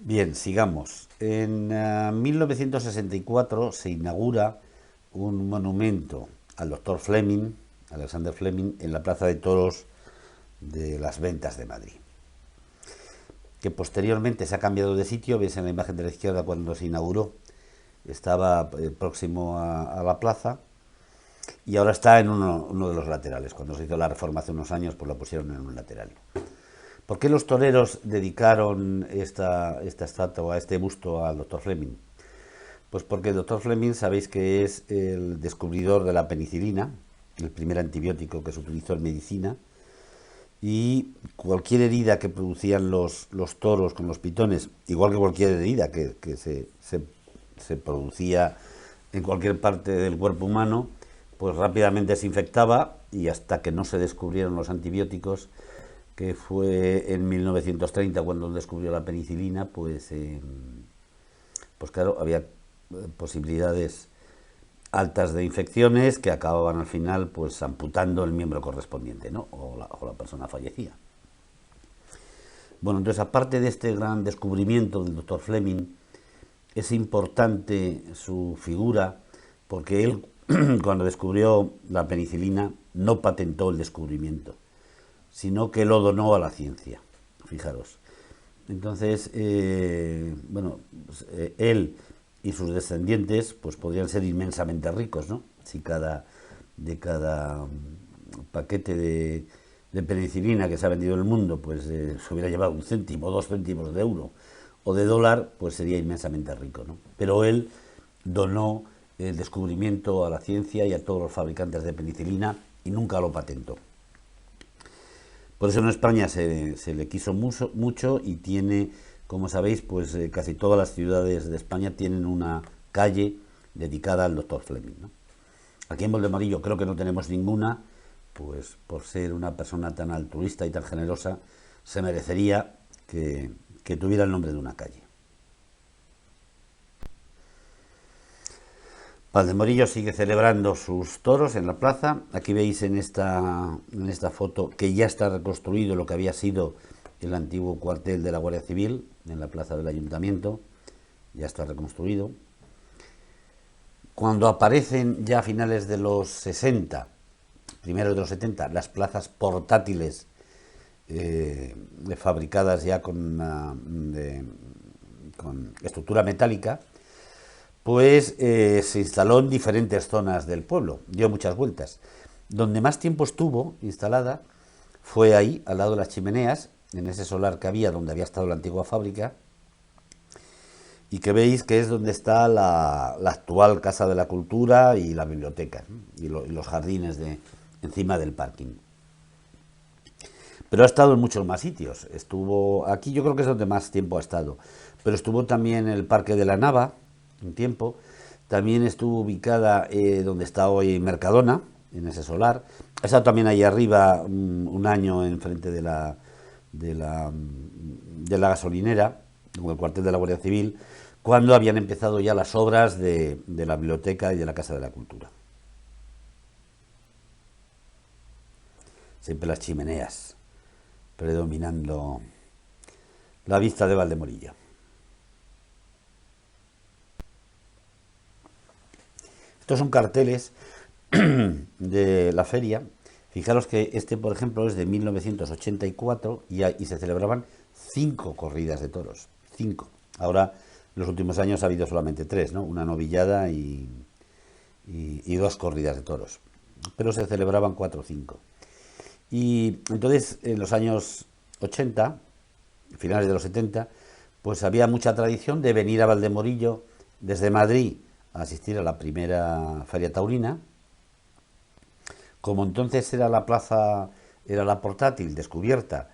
Bien, sigamos. En 1964 se inaugura un monumento al doctor Fleming, Alexander Fleming, en la Plaza de Toros de las Ventas de Madrid, que posteriormente se ha cambiado de sitio. Veis en la imagen de la izquierda cuando se inauguró, estaba próximo a la plaza, y ahora está en uno de los laterales. Cuando se hizo la reforma hace unos años, pues lo pusieron en un lateral. ¿Por qué los toreros dedicaron esta estatua, este busto al doctor Fleming? Pues porque el doctor Fleming, sabéis que es el descubridor de la penicilina, el primer antibiótico que se utilizó en medicina, y cualquier herida que producían los toros con los pitones, igual que cualquier herida que se producía en cualquier parte del cuerpo humano, pues rápidamente se infectaba, y hasta que no se descubrieron los antibióticos, que fue en 1930 cuando descubrió la penicilina, pues claro, había posibilidades altas de infecciones que acababan al final pues amputando el miembro correspondiente, ¿no? o la persona fallecía. Bueno, entonces, aparte de este gran descubrimiento del doctor Fleming, es importante su figura, porque él, cuando descubrió la penicilina, no patentó el descubrimiento, sino que lo donó a la ciencia, fijaros. Entonces, bueno, pues, él y sus descendientes pues podrían ser inmensamente ricos, ¿no? Si de cada paquete de penicilina que se ha vendido en el mundo, pues se hubiera llevado 1 céntimo, 2 céntimos de euro o de dólar, pues sería inmensamente rico, ¿no? Pero él donó el descubrimiento a la ciencia y a todos los fabricantes de penicilina y nunca lo patentó. Por eso en España se le quiso mucho y tiene, como sabéis, pues casi todas las ciudades de España tienen una calle dedicada al doctor Fleming, ¿no? Aquí en Valdemorillo creo que no tenemos ninguna, pues por ser una persona tan altruista y tan generosa, se merecería que tuviera el nombre de una calle. Valdemorillo sigue celebrando sus toros en la plaza. Aquí veis en esta foto que ya está reconstruido lo que había sido el antiguo cuartel de la Guardia Civil en la plaza del Ayuntamiento. Ya está reconstruido. Cuando aparecen ya a finales de los 60, primeros de los 70, las plazas portátiles fabricadas ya con estructura metálica, pues se instaló en diferentes zonas del pueblo, dio muchas vueltas. Donde más tiempo estuvo instalada fue ahí, al lado de las chimeneas, en ese solar que había, donde había estado la antigua fábrica, y que veis que es donde está la actual Casa de la Cultura y la biblioteca, ¿no? y los jardines encima del parking. Pero ha estado en muchos más sitios. Estuvo aquí, yo creo que es donde más tiempo ha estado, pero estuvo también en el Parque de la Nava un tiempo. También estuvo ubicada donde está hoy Mercadona, en ese solar. Ha estado también ahí arriba un año enfrente de la gasolinera, con el cuartel de la Guardia Civil, cuando habían empezado ya las obras de la biblioteca y de la Casa de la Cultura. Siempre las chimeneas predominando la vista de Valdemorillo. Estos son carteles de la feria. Fijaros que este, por ejemplo, es de 1984 y se celebraban 5 corridas de toros. 5. Ahora, en los últimos años ha habido solamente 3, ¿no? Una novillada y 2 corridas de toros. Pero se celebraban 4 o 5. Y entonces, en los años 80, finales de los 70, pues había mucha tradición de venir a Valdemorillo desde Madrid a asistir a la primera feria taurina. Como entonces era la plaza, era la portátil descubierta,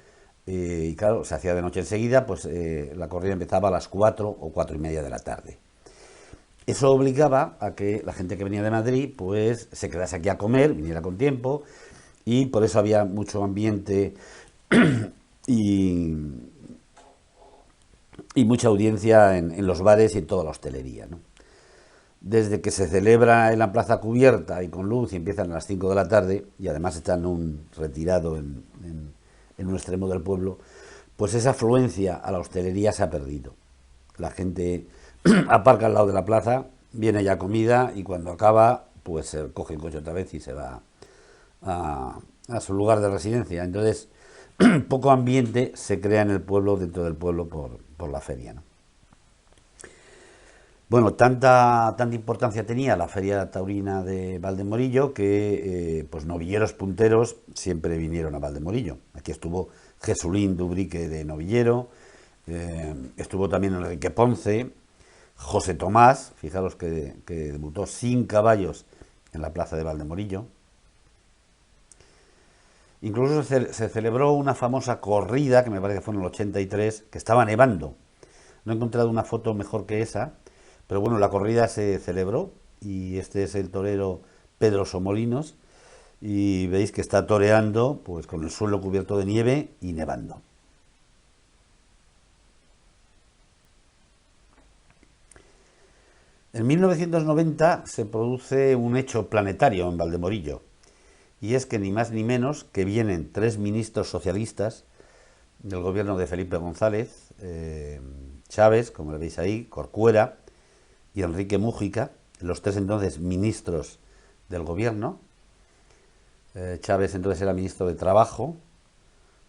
y claro, se hacía de noche enseguida, pues la corrida empezaba a las 4 o 4 y media de la tarde. Eso obligaba a que la gente que venía de Madrid, pues se quedase aquí a comer, viniera con tiempo, y por eso había mucho ambiente y mucha audiencia en los bares y en toda la hostelería, ¿no? Desde que se celebra en la plaza cubierta y con luz y empiezan a las 5 de la tarde, y además están retirado en un extremo del pueblo, pues esa afluencia a la hostelería se ha perdido. La gente aparca al lado de la plaza, viene ya comida y cuando acaba, pues se coge el coche otra vez y se va a su lugar de residencia. Entonces, poco ambiente se crea en el pueblo, dentro del pueblo, por la feria, ¿no? Bueno, tanta importancia tenía la feria taurina de Valdemorillo que pues novilleros punteros siempre vinieron a Valdemorillo. Aquí estuvo Jesulín Dubrique de novillero, estuvo también Enrique Ponce, José Tomás, fijaros que debutó sin caballos en la plaza de Valdemorillo. Incluso se celebró una famosa corrida, que me parece que fue en el 83, que estaba nevando. No he encontrado una foto mejor que esa. Pero bueno, la corrida se celebró y este es el torero Pedro Somolinos y veis que está toreando pues con el suelo cubierto de nieve y nevando. En 1990 se produce un hecho planetario en Valdemorillo y es que ni más ni menos que vienen 3 ministros socialistas del gobierno de Felipe González, Chávez, como le veis ahí, Corcuera y Enrique Mújica, los 3 entonces ministros del gobierno. Chávez entonces era ministro de Trabajo,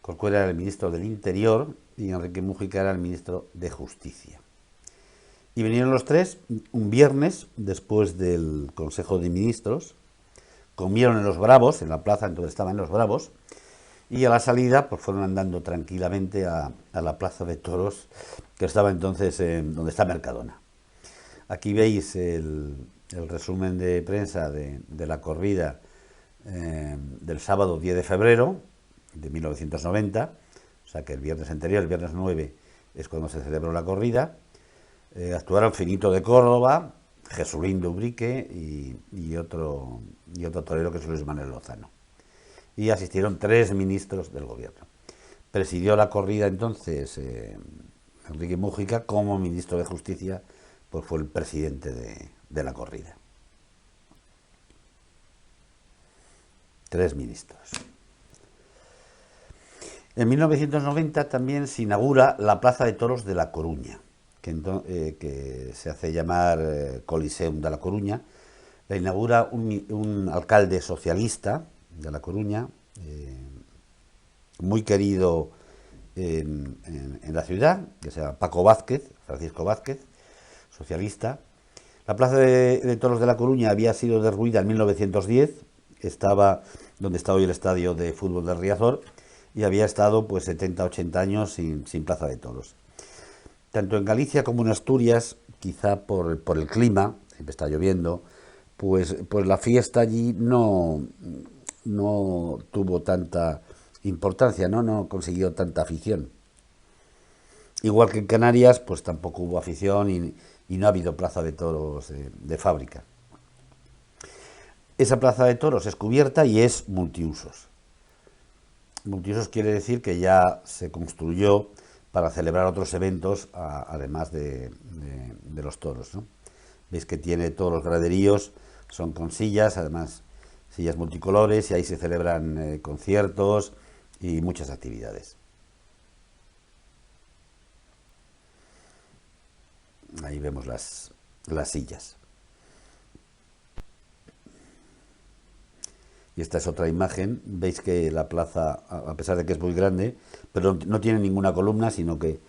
Corcuera era el ministro del Interior y Enrique Mújica era el ministro de Justicia. Y vinieron los 3 un viernes después del Consejo de Ministros, comieron en Los Bravos, en la plaza entonces estaban Los Bravos, Y a la salida pues fueron andando tranquilamente a la plaza de toros, que estaba entonces donde está Mercadona. Aquí veis el resumen de prensa de la corrida del sábado 10 de febrero de 1990, o sea que el viernes anterior, el viernes 9, es cuando se celebró la corrida. Actuaron Finito de Córdoba, Jesulín de Ubrique y otro torero que es Luis Manuel Lozano. Y asistieron 3 ministros del gobierno. Presidió la corrida entonces Enrique Múgica. Como ministro de Justicia pues fue el presidente de la corrida. 3 ministros. En 1990 también se inaugura la Plaza de Toros de La Coruña, que se hace llamar Coliseum de La Coruña. La inaugura un alcalde socialista de La Coruña, muy querido en la ciudad, que se llama Paco Vázquez, Francisco Vázquez, socialista. La Plaza de Toros de La Coruña había sido derruida en 1910, estaba donde está hoy el estadio de fútbol de Riazor, y había estado pues 70-80 años sin Plaza de Toros. Tanto en Galicia como en Asturias, quizá por el clima, siempre está lloviendo, pues la fiesta allí no tuvo tanta importancia, no consiguió tanta afición. Igual que en Canarias, pues tampoco hubo afición y no ha habido plaza de toros de fábrica. Esa plaza de toros es cubierta y es multiusos. Multiusos quiere decir que ya se construyó para celebrar otros eventos, además de los toros, ¿no? Veis que tiene todos los graderíos, son con sillas, además sillas multicolores, y ahí se celebran conciertos y muchas actividades. Ahí vemos las sillas. Y esta es otra imagen. Veis que la plaza, a pesar de que es muy grande, pero no tiene ninguna columna, sino que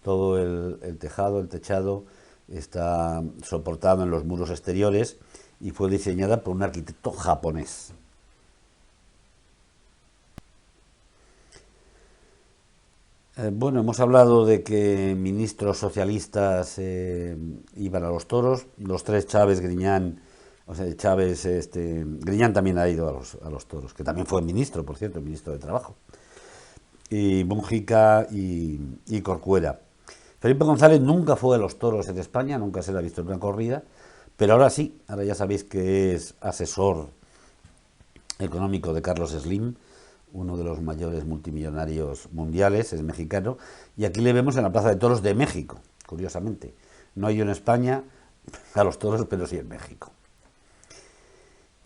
todo el tejado, el techado, está soportado en los muros exteriores y fue diseñada por un arquitecto japonés. Bueno, hemos hablado de que ministros socialistas iban a los toros. Los 3 Chávez, Griñán, o sea, Chávez, Griñán también ha ido a los toros, que también fue ministro, por cierto, ministro de Trabajo. Y Múgica y Corcuera. Felipe González nunca fue a los toros en España, nunca se le ha visto en una corrida, pero ahora sí, ahora ya sabéis que es asesor económico de Carlos Slim, uno de los mayores multimillonarios mundiales, es mexicano, y aquí le vemos en la Plaza de Toros de México, curiosamente. No hay en España a los toros, pero sí en México.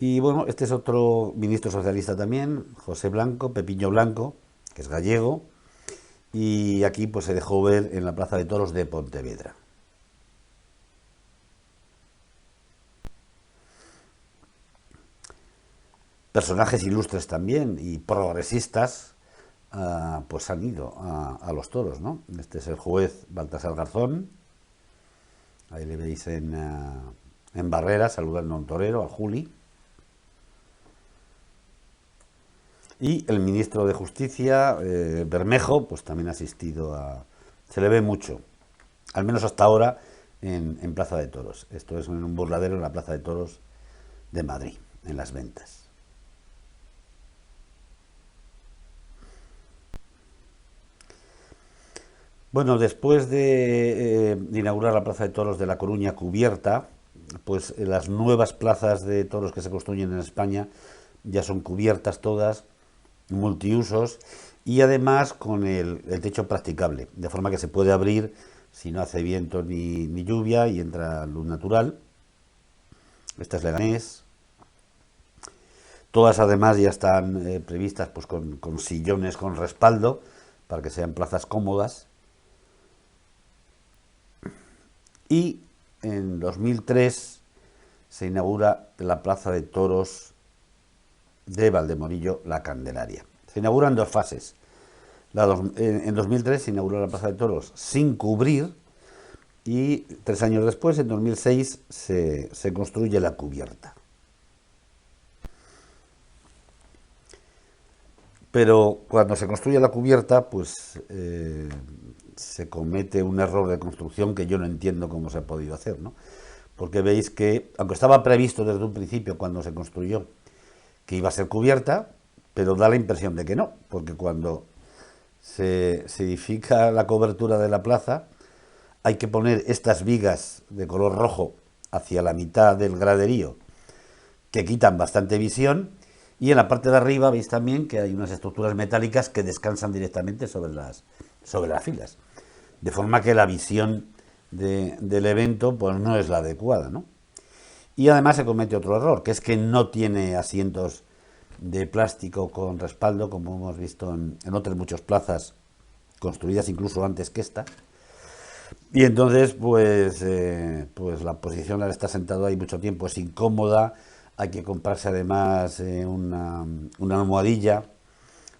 Y bueno, este es otro ministro socialista también, José Blanco, Pepiño Blanco, que es gallego, y aquí pues se dejó ver en la Plaza de Toros de Pontevedra. Personajes ilustres también y progresistas pues han ido a los toros, ¿no? Este es el juez Baltasar Garzón, ahí le veis en Barrera saludando a un torero, al Juli. Y el ministro de Justicia, Bermejo, pues también ha asistido se le ve mucho, al menos hasta ahora, en Plaza de Toros. Esto es en un burladero en la Plaza de Toros de Madrid, en Las Ventas. Bueno, después de inaugurar la Plaza de Toros de La Coruña cubierta, pues las nuevas plazas de toros que se construyen en España ya son cubiertas todas, multiusos, y además con el techo practicable, de forma que se puede abrir si no hace viento ni lluvia y entra luz natural. Esta es Leganés. Todas además ya están previstas pues con sillones con respaldo para que sean plazas cómodas. Y en 2003 se inaugura la Plaza de Toros de Valdemorillo, La Candelaria. Se inauguran 2 fases. En 2003 se inauguró la Plaza de Toros sin cubrir y 3 años después, en 2006, se construye la cubierta. Pero cuando se construye la cubierta, pues se comete un error de construcción que yo no entiendo cómo se ha podido hacer, ¿no? Porque veis que, aunque estaba previsto desde un principio cuando se construyó que iba a ser cubierta, pero da la impresión de que no, porque cuando se edifica la cobertura de la plaza, hay que poner estas vigas de color rojo hacia la mitad del graderío, que quitan bastante visión, y en la parte de arriba veis también que hay unas estructuras metálicas que descansan directamente sobre las filas, de forma que la visión del evento pues no es la adecuada, ¿no? Y además se comete otro error, que es que no tiene asientos de plástico con respaldo, como hemos visto en otras muchas plazas construidas incluso antes que esta. Y entonces, pues la posición al estar sentado ahí mucho tiempo es incómoda. Hay que comprarse además una almohadilla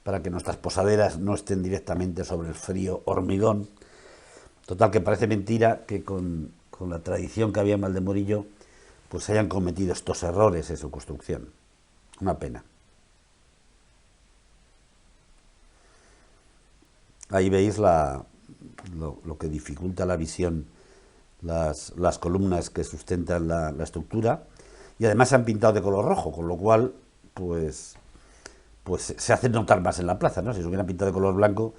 para que nuestras posaderas no estén directamente sobre el frío hormigón. Total, que parece mentira que con la tradición que había en Valdemorillo pues se hayan cometido estos errores en su construcción. Una pena. Ahí veis lo que dificulta la visión, las columnas que sustentan la estructura, y además se han pintado de color rojo, con lo cual pues se hace notar más en la plaza, ¿no? Si se hubieran pintado de color blanco,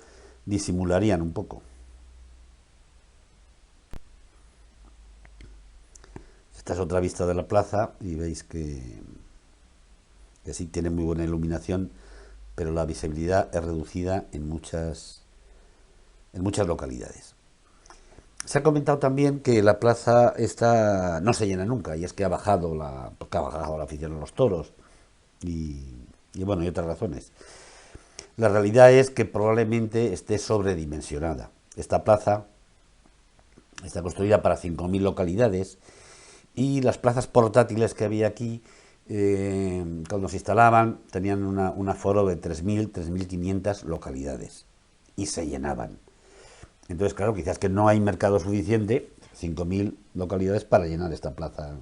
disimularían un poco. Esta es otra vista de la plaza y veis que sí tiene muy buena iluminación, pero la visibilidad es reducida en muchas localidades. Se ha comentado también que la plaza no se llena nunca, y es que ha bajado la afición a los toros y bueno, y otras razones. La realidad es que probablemente esté sobredimensionada. Esta plaza está construida para 5.000 localidades, y las plazas portátiles que había aquí, cuando se instalaban, tenían un aforo de 3.000, 3.500 localidades, y se llenaban. Entonces, claro, quizás que no hay mercado suficiente, 5.000 localidades para llenar esta plaza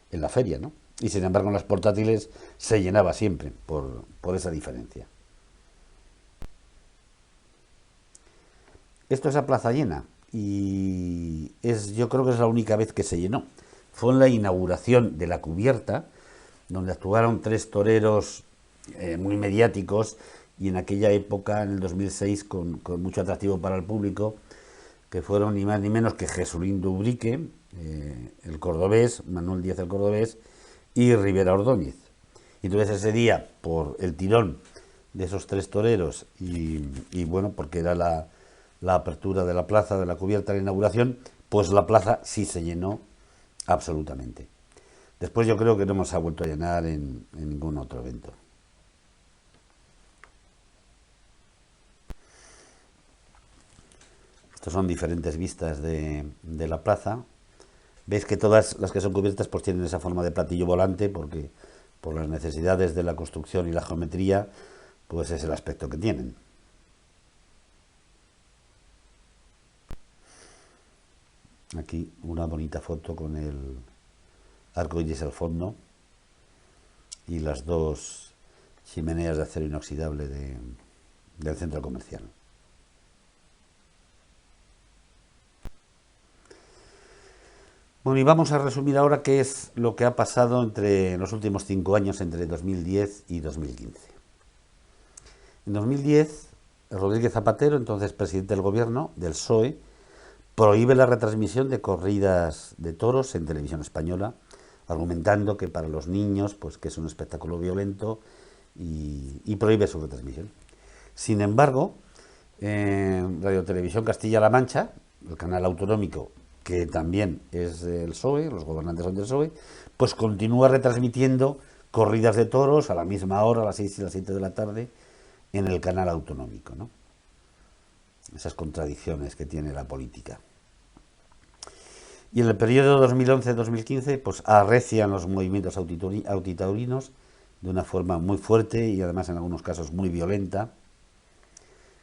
en la feria, ¿no? Y sin embargo, en las portátiles se llenaba siempre por esa diferencia. Esto es la plaza llena, y yo creo que es la única vez que se llenó. Fue en la inauguración de la cubierta, donde actuaron 3 toreros muy mediáticos, y en aquella época, en el 2006, con mucho atractivo para el público, que fueron ni más ni menos que Jesulín Dubrique, el cordobés, Manuel Díaz el cordobés, y Rivera Ordóñez. Y entonces ese día, por el tirón de esos 3 toreros, y bueno, porque era la apertura de la plaza, de la cubierta, de la inauguración, pues la plaza sí se llenó absolutamente. Después yo creo que no hemos vuelto a llenar en ningún otro evento. Estas son diferentes vistas de la plaza. Veis que todas las que son cubiertas pues tienen esa forma de platillo volante, porque por las necesidades de la construcción y la geometría, pues es el aspecto que tienen. Aquí una bonita foto con el arco iris al fondo y las 2 chimeneas de acero inoxidable del centro comercial. Bueno, y vamos a resumir ahora qué es lo que ha pasado entre los últimos 5 años, entre 2010 y 2015. En 2010, Rodríguez Zapatero, entonces presidente del gobierno, del PSOE, prohíbe la retransmisión de corridas de toros en televisión española, argumentando que para los niños pues que es un espectáculo violento, y prohíbe su retransmisión. Sin embargo, Radio Televisión Castilla-La Mancha, el canal autonómico, que también es del PSOE, los gobernantes son del PSOE, pues continúa retransmitiendo corridas de toros a la misma hora, a las 6 y las 7 de la tarde, en el canal autonómico, ¿no? Esas contradicciones que tiene la política. Y en el periodo 2011-2015, pues arrecian los movimientos antitaurinos de una forma muy fuerte y además en algunos casos muy violenta.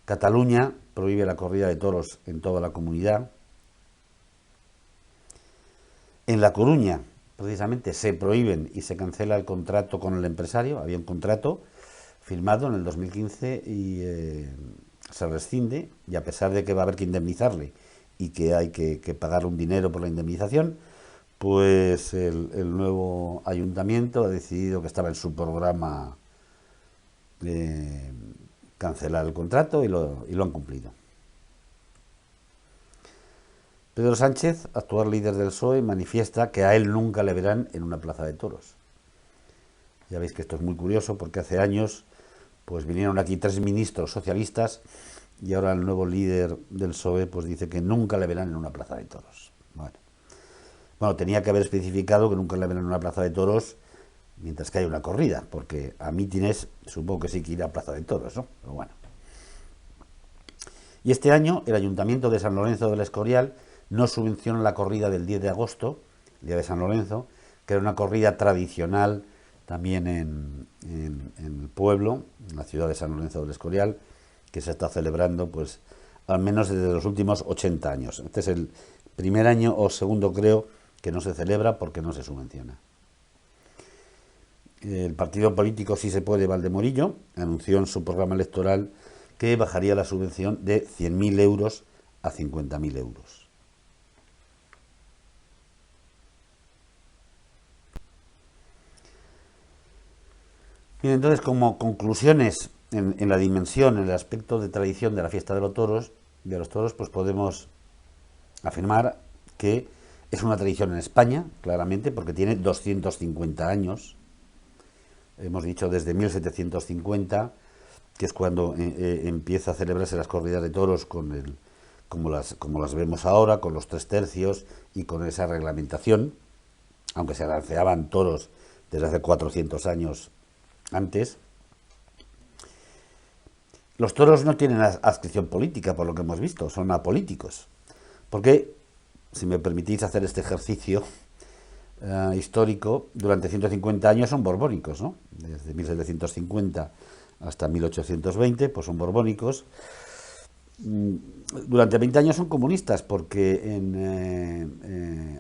Cataluña prohíbe la corrida de toros en toda la comunidad. En La Coruña, precisamente, se prohíben y se cancela el contrato con el empresario. Había un contrato firmado en el 2015 y se rescinde, y a pesar de que va a haber que indemnizarle y que hay que pagar un dinero por la indemnización, pues el nuevo ayuntamiento ha decidido que estaba en su programa cancelar el contrato y lo han cumplido. Pedro Sánchez, actual líder del PSOE, manifiesta que a él nunca le verán en una plaza de toros. Ya veis que esto es muy curioso porque hace años pues vinieron aquí 3 ministros socialistas y ahora el nuevo líder del PSOE pues dice que nunca le verán en una plaza de toros. Bueno, tenía que haber especificado que nunca le verán en una plaza de toros mientras que hay una corrida, porque a mítines supongo que sí que irá a plaza de toros, ¿no? Pero bueno. Y este año el Ayuntamiento de San Lorenzo del Escorial no subvenciona la corrida del 10 de agosto, el día de San Lorenzo, que era una corrida tradicional también en el pueblo, en la ciudad de San Lorenzo del Escorial, que se está celebrando pues al menos desde los últimos 80 años. Este es el primer año o segundo, creo, que no se celebra porque no se subvenciona. El partido político Sí se puede, Valdemorillo, anunció en su programa electoral que bajaría la subvención de 100.000 euros a 50.000 euros. Bien, entonces, como conclusiones en la dimensión, en el aspecto de tradición de la fiesta de los toros, pues podemos afirmar que es una tradición en España, claramente, porque tiene 250 años. Hemos dicho desde 1750, que es cuando empieza a celebrarse las corridas de toros como las vemos ahora, con los 3 tercios y con esa reglamentación, aunque se lanceaban toros desde hace 400 años antes. Los toros no tienen adscripción política, por lo que hemos visto, son apolíticos, porque, si me permitís hacer este ejercicio histórico, durante 150 años son borbónicos, ¿no? Desde 1750 hasta 1820, pues son borbónicos. Durante 20 años son comunistas, porque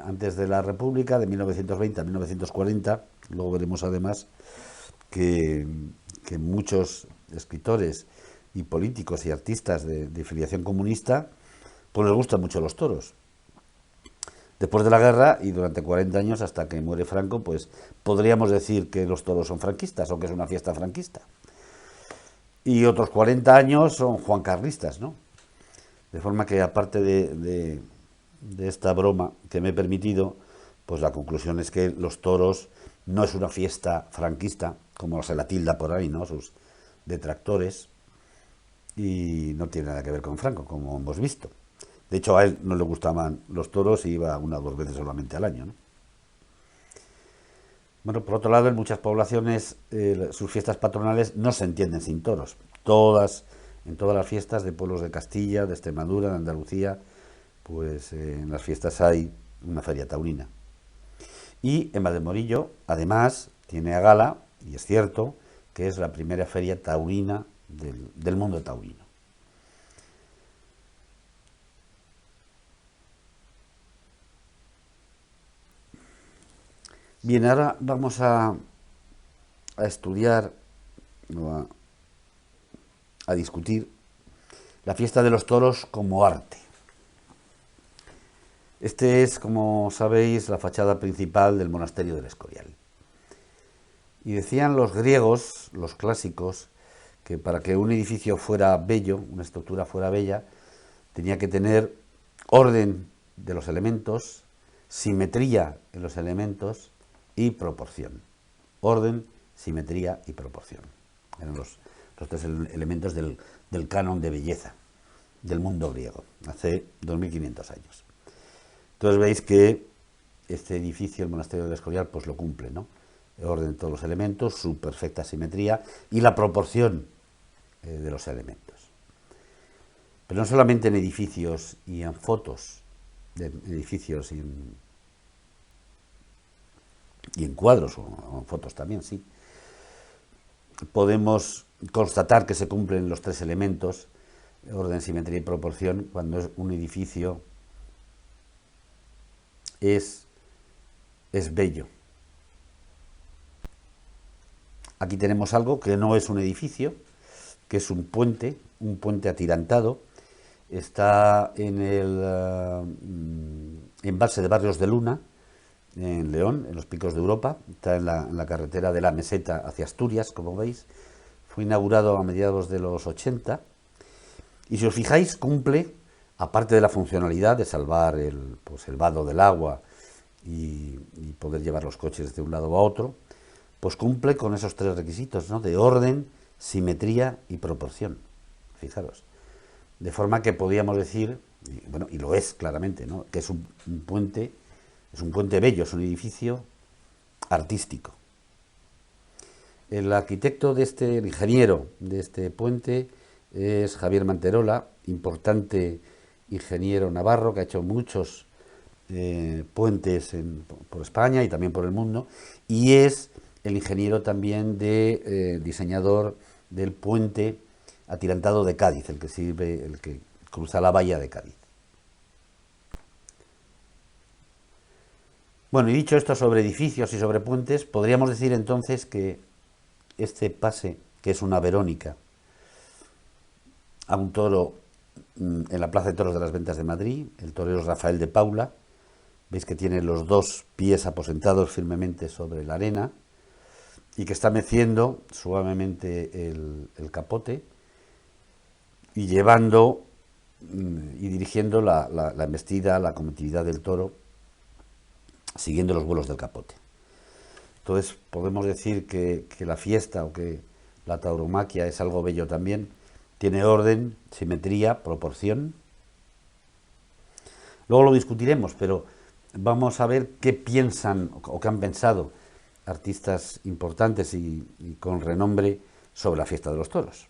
antes de la República, de 1920 a 1940, luego veremos además que muchos escritores y políticos y artistas de filiación comunista pues les gustan mucho los toros. Después de la guerra y durante 40 años hasta que muere Franco, pues podríamos decir que los toros son franquistas o que es una fiesta franquista. Y otros 40 años son juancarlistas, ¿no? De forma que, aparte de esta broma que me he permitido, pues la conclusión es que los toros no es una fiesta franquista, como se la tilda por ahí, ¿no? Sus detractores, y no tiene nada que ver con Franco, como hemos visto. De hecho, a él no le gustaban los toros y iba 1 o 2 veces solamente al año, ¿no? Bueno, por otro lado, en muchas poblaciones sus fiestas patronales no se entienden sin toros. En todas las fiestas de pueblos de Castilla, de Extremadura, de Andalucía, pues en las fiestas hay una feria taurina. Y en Valdemorillo, además, tiene a gala, y es cierto, que es la primera feria taurina del mundo taurino. Bien, ahora vamos a estudiar o a discutir la fiesta de los toros como arte. Este es, como sabéis, la fachada principal del monasterio del Escorial. Y decían los griegos, los clásicos, que para que un edificio fuera bello, una estructura fuera bella, tenía que tener orden de los elementos, simetría en los elementos y proporción. Orden, simetría y proporción. Eran los 3 elementos del canon de belleza del mundo griego, hace 2500 años. Entonces veis que este edificio, el monasterio del Escorial, pues lo cumple, ¿no? El orden de todos los elementos, su perfecta simetría y la proporción de los elementos. Pero no solamente en edificios y en fotos de edificios y en cuadros, o en fotos también, sí, podemos constatar que se cumplen los 3 elementos, orden, simetría y proporción, cuando un edificio es bello. Aquí tenemos algo que no es un edificio, que es un puente atirantado. Está en el embalse de Barrios de Luna, en León, en los Picos de Europa. Está en la carretera de la Meseta hacia Asturias, como veis. Fue inaugurado a mediados de los 80. Y si os fijáis, cumple, aparte de la funcionalidad de salvar el vado del agua y poder llevar los coches de un lado a otro, pues cumple con esos tres requisitos, ¿no?, de orden, simetría y proporción. Fijaros. De forma que podríamos decir, y lo es claramente, ¿no?, que es un puente bello, es un edificio artístico. El arquitecto el ingeniero de este puente es Javier Manterola, importante ingeniero navarro que ha hecho muchos puentes por España y también por el mundo, y es el ingeniero también diseñador del puente atirantado de Cádiz, el que cruza la bahía de Cádiz. Bueno, y dicho esto sobre edificios y sobre puentes, podríamos decir entonces que este pase, que es una Verónica, a un toro en la Plaza de Toros de las Ventas de Madrid, el torero Rafael de Paula, veis que tiene los dos pies aposentados firmemente sobre la arena, y que está meciendo suavemente el capote y llevando y dirigiendo la embestida, la cometividad del toro, siguiendo los vuelos del capote. Entonces podemos decir que la fiesta o que la tauromaquia es algo bello también, tiene orden, simetría, proporción. Luego lo discutiremos, pero vamos a ver qué piensan o qué han pensado artistas importantes y con renombre sobre la fiesta de los toros.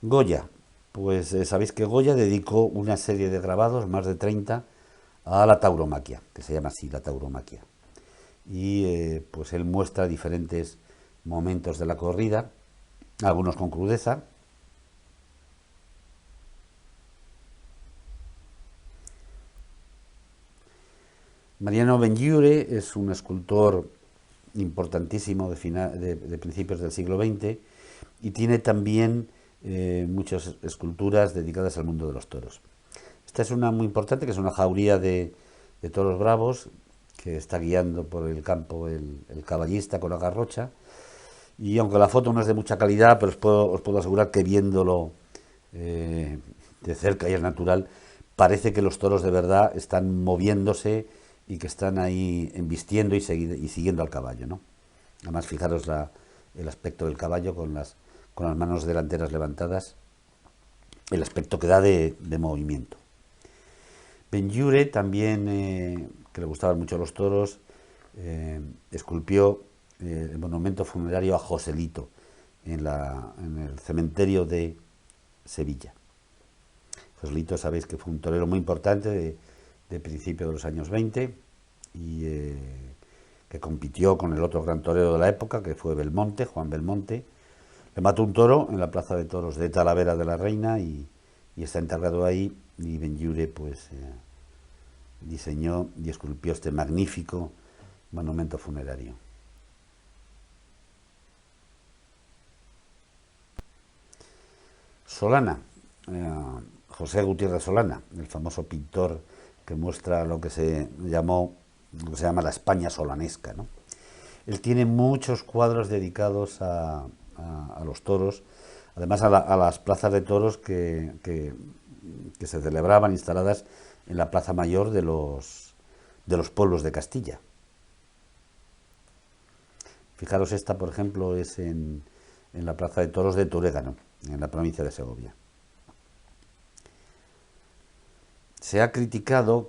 Goya, pues sabéis que Goya dedicó una serie de grabados, más de 30, a la tauromaquia, que se llama así, la tauromaquia. Y pues él muestra diferentes momentos de la corrida, algunos con crudeza. Mariano Benlliure es un escultor importantísimo de principios del siglo XX y tiene también muchas esculturas dedicadas al mundo de los toros. Esta es una muy importante, que es una jauría de toros bravos, que está guiando por el campo el caballista con la garrocha, y aunque la foto no es de mucha calidad, pero os puedo asegurar que viéndolo de cerca y es natural, parece que los toros de verdad están moviéndose y que están ahí embistiendo y siguiendo al caballo, ¿no? Además, fijaros el aspecto del caballo con las manos delanteras levantadas, el aspecto que da de movimiento. Benlliure también, que le gustaban mucho los toros, esculpió el monumento funerario a Joselito en el cementerio de Sevilla. Joselito, sabéis que fue un torero muy importante de principio de los años 20 y que compitió con el otro gran torero de la época, que fue Belmonte, Juan Belmonte. Le mató un toro en la plaza de toros de Talavera de la Reina y está enterrado ahí, y Benlliure pues diseñó y esculpió este magnífico monumento funerario. Solana, José Gutiérrez Solana, el famoso pintor que muestra lo que se llama la España solanesca, ¿no? Él tiene muchos cuadros dedicados a los toros, además a las plazas de toros que se celebraban instaladas en la Plaza Mayor de los pueblos de Castilla. Fijaros, esta, por ejemplo, es en la Plaza de Toros de Torégano, en la provincia de Segovia. Se ha criticado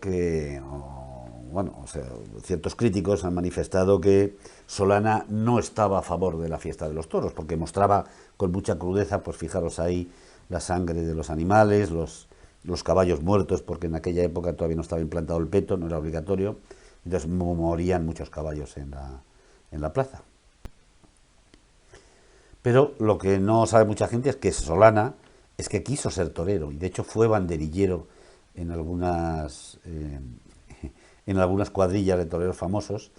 ciertos críticos han manifestado que Solana no estaba a favor de la fiesta de los toros, porque mostraba con mucha crudeza, pues fijaros ahí, la sangre de los animales, los caballos muertos, porque en aquella época todavía no estaba implantado el peto, no era obligatorio, entonces morían muchos caballos en la plaza. Pero lo que no sabe mucha gente es que Solana es que quiso ser torero, y de hecho fue banderillero en algunas cuadrillas de toreros famosos,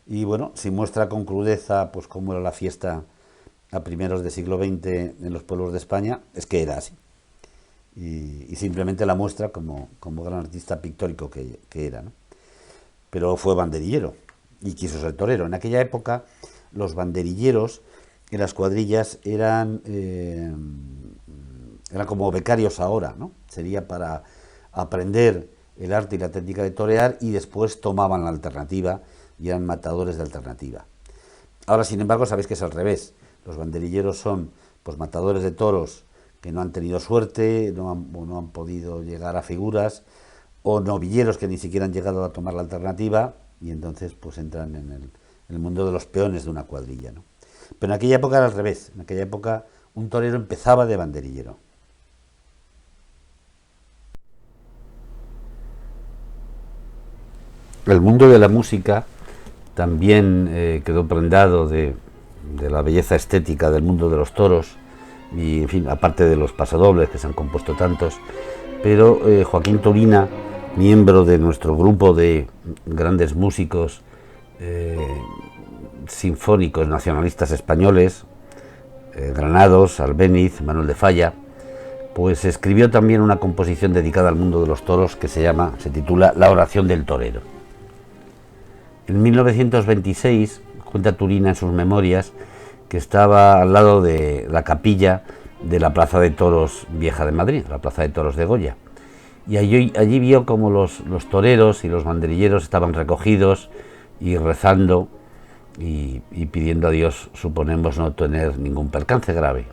Y bueno, si muestra con crudeza pues cómo era la fiesta a primeros del siglo XX en los pueblos de España, es que era así. Y simplemente la muestra como gran artista pictórico que era, ¿no? Pero fue banderillero y quiso ser torero. En aquella época los banderilleros en las cuadrillas eran como becarios ahora, ¿no? Sería para aprender el arte y la técnica de torear y después tomaban la alternativa y eran matadores de alternativa. Ahora, sin embargo, sabéis que es al revés. Los banderilleros son pues matadores de toros que no han tenido suerte, no han podido llegar a figuras, o novilleros que ni siquiera han llegado a tomar la alternativa, y entonces pues entran en el mundo de los peones de una cuadrilla, ¿no? Pero en aquella época era al revés. En aquella época un torero empezaba de banderillero. El mundo de la música también quedó prendado de la belleza estética del mundo de los toros, y en fin, aparte de los pasodobles, que se han compuesto tantos, pero Joaquín Turina, miembro de nuestro grupo de grandes músicos sinfónicos nacionalistas españoles, Granados, Albéniz, Manuel de Falla, pues escribió también una composición dedicada al mundo de los toros que se titula La oración del torero. En 1926 cuenta Turina en sus memorias que estaba al lado de la capilla de la Plaza de Toros Vieja de Madrid, la Plaza de Toros de Goya, y allí vio como los toreros y los banderilleros estaban recogidos y rezando y pidiendo a Dios, suponemos, no tener ningún percance grave.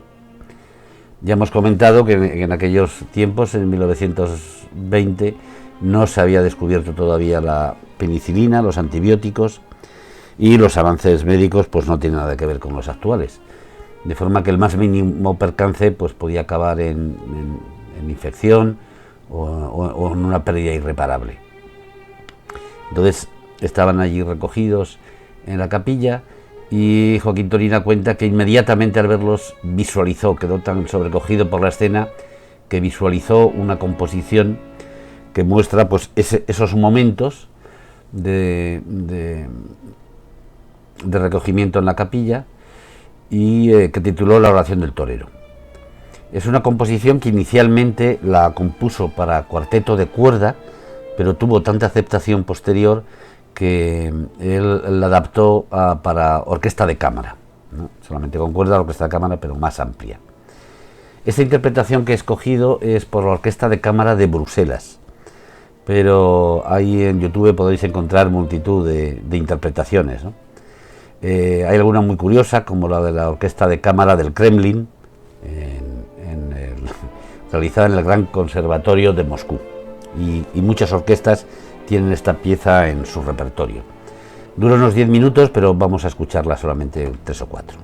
Ya hemos comentado que en aquellos tiempos, en 1920, no se había descubierto todavía la penicilina, los antibióticos, y los avances médicos pues no tienen nada que ver con los actuales, de forma que el más mínimo percance pues podía acabar en infección o en una pérdida irreparable. Entonces estaban allí recogidos en la capilla, y Joaquín Turina cuenta que inmediatamente al verlos visualizó, quedó tan sobrecogido por la escena que visualizó una composición que muestra pues esos momentos de recogimiento en la capilla, y que tituló La oración del torero. Es una composición que inicialmente la compuso para cuarteto de cuerda, pero tuvo tanta aceptación posterior que él la adaptó para orquesta de cámara, ¿no? Solamente con cuerda, orquesta de cámara, pero más amplia. Esta interpretación que he escogido es por la Orquesta de Cámara de Bruselas, pero ahí en YouTube podéis encontrar multitud de interpretaciones, ¿no? Hay alguna muy curiosa, como la de la Orquesta de Cámara del Kremlin, realizada en el Gran Conservatorio de Moscú, y muchas orquestas tienen esta pieza en su repertorio. Dura unos 10 minutos, pero vamos a escucharla solamente 3 o 4.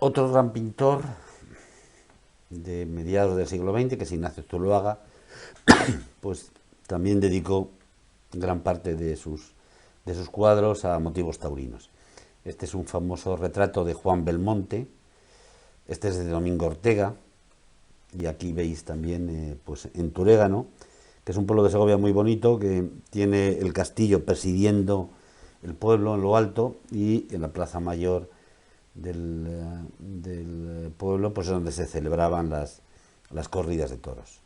Otro gran pintor de mediados del siglo XX, que es Ignacio Zuloaga, pues también dedicó gran parte de sus cuadros a motivos taurinos. Este es un famoso retrato de Juan Belmonte, este es de Domingo Ortega, y aquí veis también pues en Turégano, que es un pueblo de Segovia muy bonito, que tiene el castillo presidiendo el pueblo en lo alto, y en la plaza mayor del pueblo pues es donde se celebraban las corridas de toros.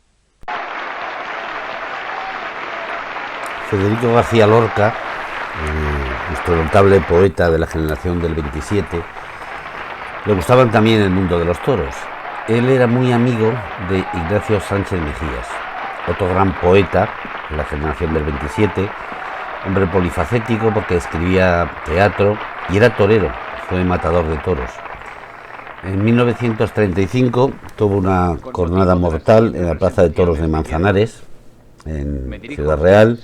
Federico García Lorca, nuestro notable poeta de la generación del 27, le gustaban también el mundo de los toros. Él era muy amigo de Ignacio Sánchez Mejías, otro gran poeta de la generación del 27, hombre polifacético porque escribía teatro y era torero, fue matador de toros. En 1935 tuvo una cornada mortal en la Plaza de Toros de Manzanares, en Ciudad Real,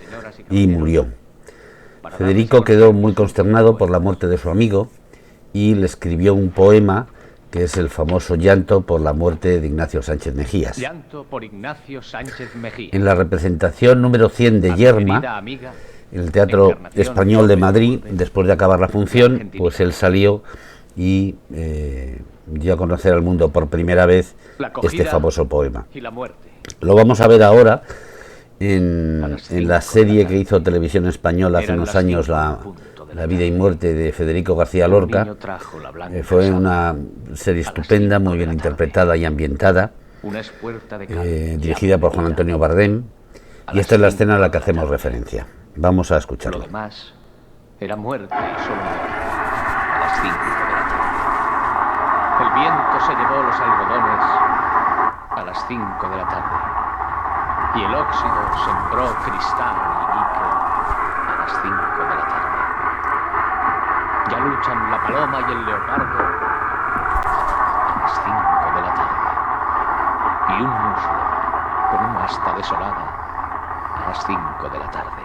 y murió. Federico quedó muy consternado por la muerte de su amigo y le escribió un poema que es el famoso Llanto por la muerte de Ignacio Sánchez Mejías. Llanto por Ignacio Sánchez Mejías. En la representación número 100 de Yerma, en el Teatro Español de Madrid, después de acabar la función, pues él salió y dio a conocer al mundo por primera vez este famoso poema. Lo vamos a ver ahora en la serie que hizo Televisión Española hace unos años, La vida y muerte de Federico García Lorca. Fue una serie estupenda, muy bien interpretada y ambientada, dirigida por Juan Antonio Bardem, y esta es la escena a la que hacemos referencia. Vamos a escucharlo. Lo demás era muerte y solo muerte. A las 5 de la tarde. El viento se llevó los algodones a las 5 de la tarde. Y el óxido sembró cristal y níquel a las 5 de la tarde. Ya luchan la paloma y el leopardo a las 5 de la tarde. Y un muslo con un asta desolada a las 5 de la tarde.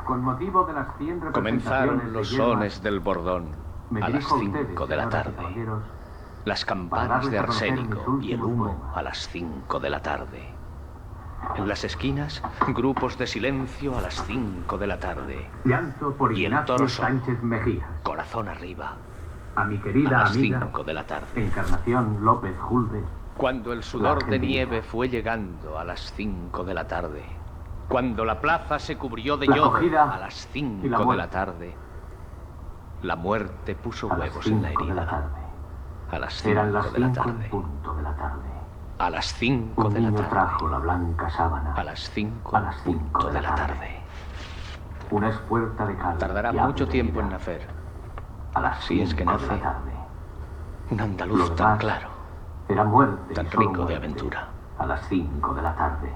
Con motivo de las 100 comenzaron los sones del bordón a las 5 de la tarde. Las campanas de arsénico y el humo a las 5 de la tarde. En las esquinas, grupos de silencio a las 5 de la tarde. Llanto por Ignacio Sánchez Mejías. Corazón arriba. A mi querida a las amiga 5 de la tarde. Encarnación López Julve. Cuando el sudor de nieve fue llegando a las 5 de la tarde. Cuando la plaza se cubrió de yodo a las 5 de la tarde. La muerte puso huevos en la herida. A las 5 Eran las de la 5 tarde. en punto de la tarde. A las 5 Un de la niño tarde. trajo la blanca sábana. A las 5 A las 5 de la tarde. Una espuerta de cal. Tardará y mucho hambre tiempo de en vida. nacer. A las Si es que 5 de nace. la tarde. Un Lo andaluz tan demás claro, Era muerte. tan y solo rico de muerte. aventura. A las 5 de la tarde.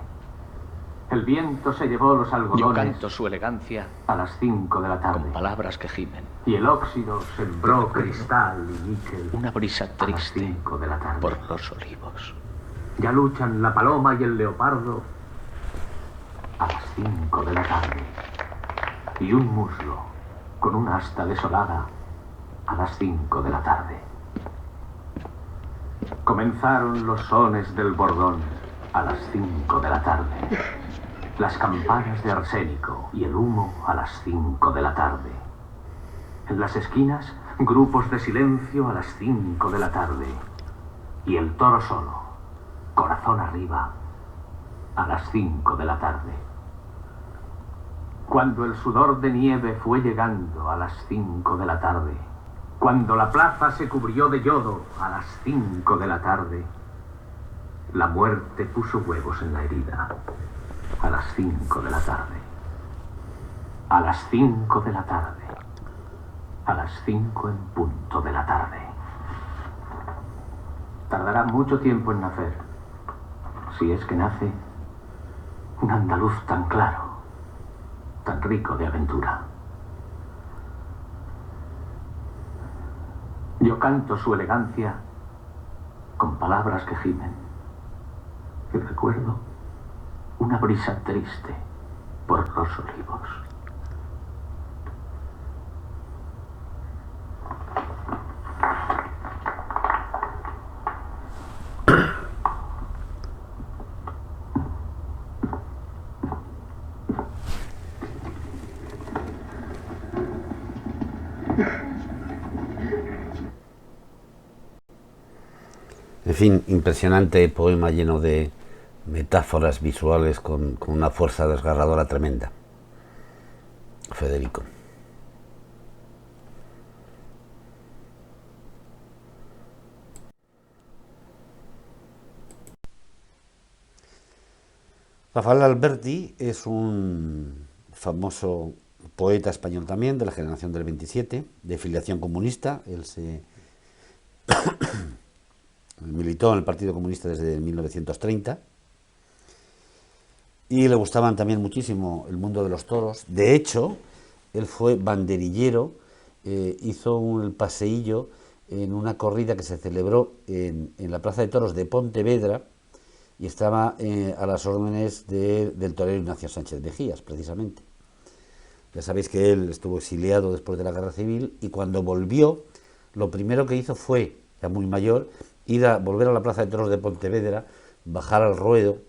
El viento se llevó los Yo algodones canto su elegancia a las 5 de la tarde. con palabras que gimen. Y el óxido sembró cristal y níquel. Una brisa a las triste 5 de la tarde. por los olivos. Ya luchan la paloma y el leopardo a las 5 de la tarde. Y un muslo con un asta desolada a las 5 de la tarde. Comenzaron los sones del bordón a las 5 de la tarde. Las campanas de arsénico y el humo a las 5 de la tarde. En las esquinas, grupos de silencio a las 5 de la tarde. Y el toro solo, corazón arriba, a las 5 de la tarde. Cuando el sudor de nieve fue llegando a las 5 de la tarde. Cuando la plaza se cubrió de yodo a las 5 de la tarde. La muerte puso huevos en la herida a las 5 de la tarde. A las 5 de la tarde. A las 5 en punto de la tarde. Tardará mucho tiempo en nacer, si es que nace, un andaluz tan claro, tan rico de aventura. Yo canto su elegancia con palabras que gimen. Y recuerdo una brisa triste por los olivos. fin, impresionante poema lleno de metáforas visuales con una fuerza desgarradora tremenda. Federico. Rafael Alberti es un famoso poeta español también, de la generación del 27, de filiación comunista. Él se militó en el Partido Comunista desde 1930 y le gustaban también muchísimo el mundo de los toros. De hecho, él fue banderillero, hizo el paseillo en una corrida que se celebró en la Plaza de Toros de Pontevedra, y estaba a las órdenes del torero Ignacio Sánchez Mejías, precisamente. Ya sabéis que él estuvo exiliado después de la Guerra Civil, y cuando volvió, lo primero que hizo fue, ya muy mayor, volver a la Plaza de Toros de Pontevedra, bajar al ruedo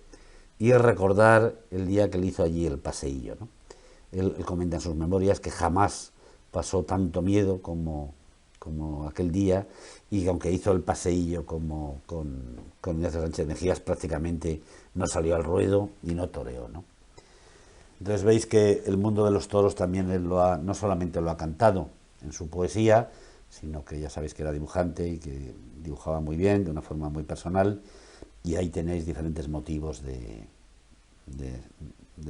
y recordar el día que le hizo allí el paseillo, ¿no? Él comenta en sus memorias que jamás pasó tanto miedo como aquel día, y aunque hizo el paseillo con Ignacio Sánchez Mejías, prácticamente no salió al ruedo y no toreó, ¿no? Entonces veis que el mundo de los toros también él no solamente lo ha cantado en su poesía, sino que ya sabéis que era dibujante y que dibujaba muy bien, de una forma muy personal, y ahí tenéis diferentes motivos de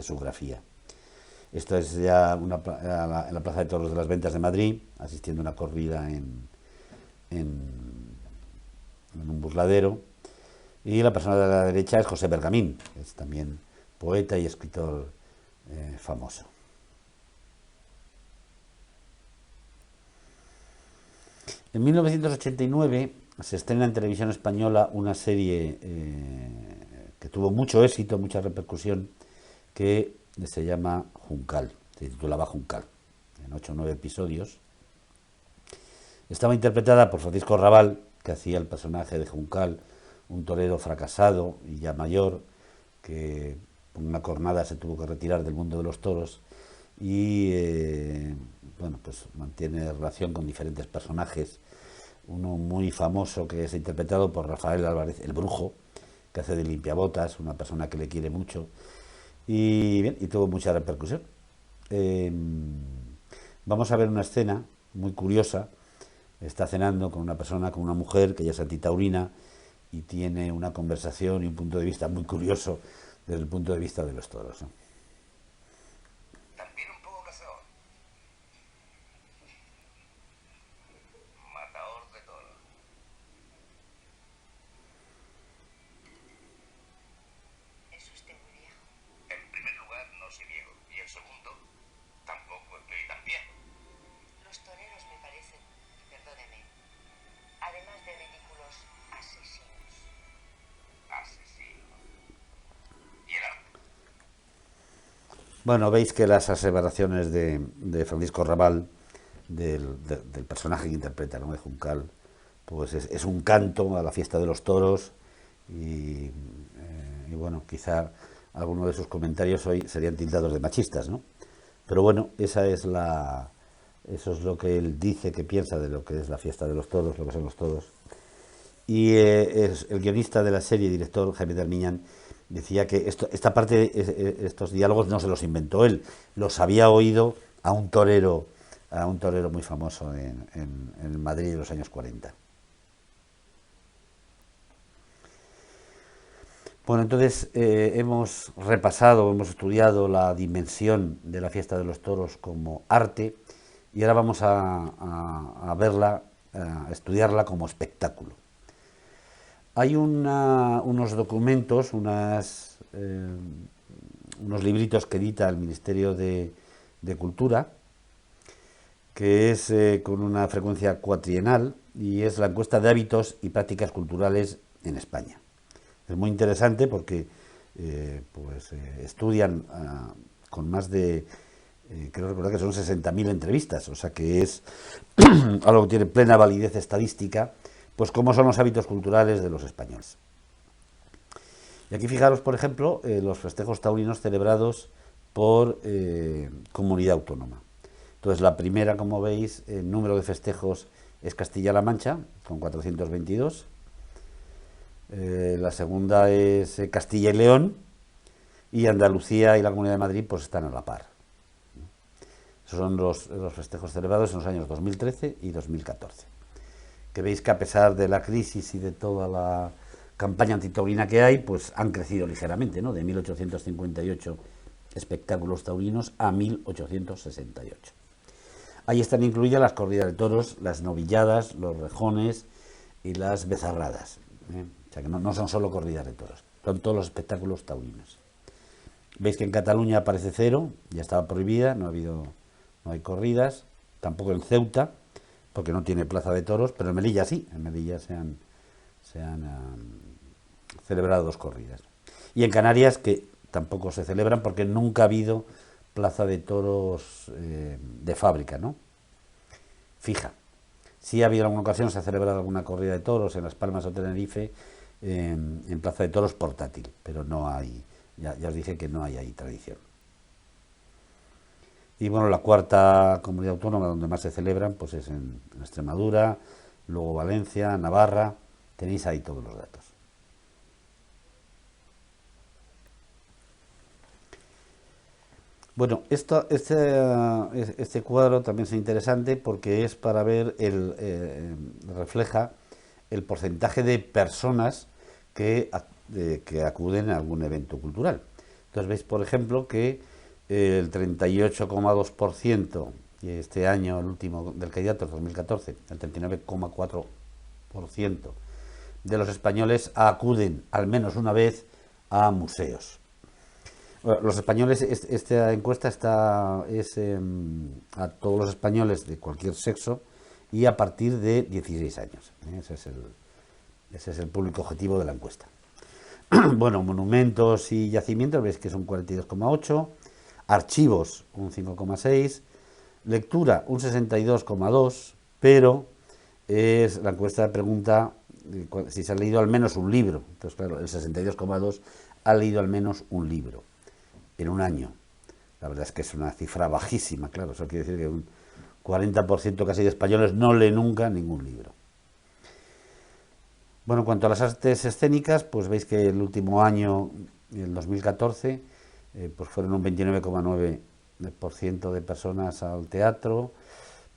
su grafía. Esto es ya en la Plaza de Toros de las Ventas de Madrid, asistiendo a una corrida en un burladero. Y la persona de la derecha es José Pergamín, que es también poeta y escritor famoso. En 1989 se estrena en televisión española una serie que tuvo mucho éxito, mucha repercusión, que se llama Juncal, se titulaba Juncal, en 8 o 9 episodios. Estaba interpretada por Francisco Rabal, que hacía el personaje de Juncal, un torero fracasado y ya mayor, que por una cornada se tuvo que retirar del mundo de los toros, y bueno, pues mantiene relación con diferentes personajes. Uno muy famoso que es interpretado por Rafael Álvarez, el Brujo, que hace de limpiabotas, una persona que le quiere mucho, y bien, y tuvo mucha repercusión. Vamos a ver una escena muy curiosa. Está cenando con una mujer que ella es antitaurina, y tiene una conversación y un punto de vista muy curioso desde el punto de vista de los toros, ¿no? También un poco cazador. Matador de toros. Es usted muy viejo. En primer lugar, no soy viejo. Y en segundo, tampoco estoy tan viejo. Los toreros me parecen, perdóneme, además de ridículos, asesinos. Asesinos. ¿Y el arte? Bueno, veis que las aseveraciones de Francisco Rabal, del personaje que interpreta, ¿no?, de Juncal, pues es un canto a la fiesta de los toros, y bueno, quizá algunos de sus comentarios hoy serían tildados de machistas, ¿no? Pero bueno, eso es lo que él dice, que piensa de lo que es la fiesta de los toros, lo que son los toros. Y el guionista de la serie, director Jaime Darmiñán, decía que esta parte, estos diálogos no se los inventó él, los había oído a un torero muy famoso en Madrid de los años 40. Bueno, entonces hemos hemos estudiado la dimensión de la fiesta de los toros como arte, y ahora vamos a verla, a estudiarla como espectáculo. Hay unos documentos, unos libritos que edita el Ministerio de Cultura, que es con una frecuencia cuatrienal, y es la encuesta de hábitos y prácticas culturales en España. Es muy interesante porque estudian con más de, creo recordar que son 60.000 entrevistas, o sea que es algo que tiene plena validez estadística, pues cómo son los hábitos culturales de los españoles. Y aquí fijaros, por ejemplo, los festejos taurinos celebrados por comunidad autónoma. Entonces, la primera, como veis, el número de festejos es Castilla-La Mancha, con 422. la segunda es Castilla y León, y Andalucía y la Comunidad de Madrid pues están a la par. Esos son los festejos celebrados en los años 2013 y 2014. Que veis que a pesar de la crisis y de toda la campaña antitaurina que hay, pues han crecido ligeramente, ¿no? De 1858 espectáculos taurinos a 1868. Ahí están incluidas las corridas de toros, las novilladas, los rejones y las bezarradas, ¿eh? O sea que no son solo corridas de toros, son todos los espectáculos taurinos. Veis que en Cataluña aparece cero, ya estaba prohibida, no hay corridas, tampoco en Ceuta, porque no tiene plaza de toros, pero en Melilla sí, en Melilla se han celebrado 2 corridas. Y en Canarias, que tampoco se celebran porque nunca ha habido plaza de toros de fábrica, ¿no? Fija. Sí ha habido alguna ocasión, se ha celebrado alguna corrida de toros en Las Palmas o Tenerife, en plaza de toros portátil, pero no hay, ya os dije que no hay ahí tradición. Y bueno, la cuarta comunidad autónoma donde más se celebran pues es en Extremadura, luego Valencia, Navarra, tenéis ahí todos los datos. Bueno, este cuadro también es interesante porque es para ver, refleja el porcentaje de personas que acuden a algún evento cultural. Entonces veis, por ejemplo, que el 38,2%, y este año, el último del candidato, el 2014, el 39,4% de los españoles acuden al menos una vez a museos. Bueno, los españoles, esta encuesta es a todos los españoles de cualquier sexo y a partir de 16 años. Ese es el público objetivo de la encuesta. Bueno, monumentos y yacimientos, veis que es un 42,8%. Archivos, un 5,6%, lectura, un 62,2%, pero la encuesta pregunta si se ha leído al menos un libro. Entonces, claro, el 62,2% ha leído al menos un libro en un año. La verdad es que es una cifra bajísima, claro, eso quiere decir que un 40% casi de españoles no lee nunca ningún libro. Bueno, en cuanto a las artes escénicas, pues veis que el último año, el 2014, pues fueron un 29,9% de personas al teatro,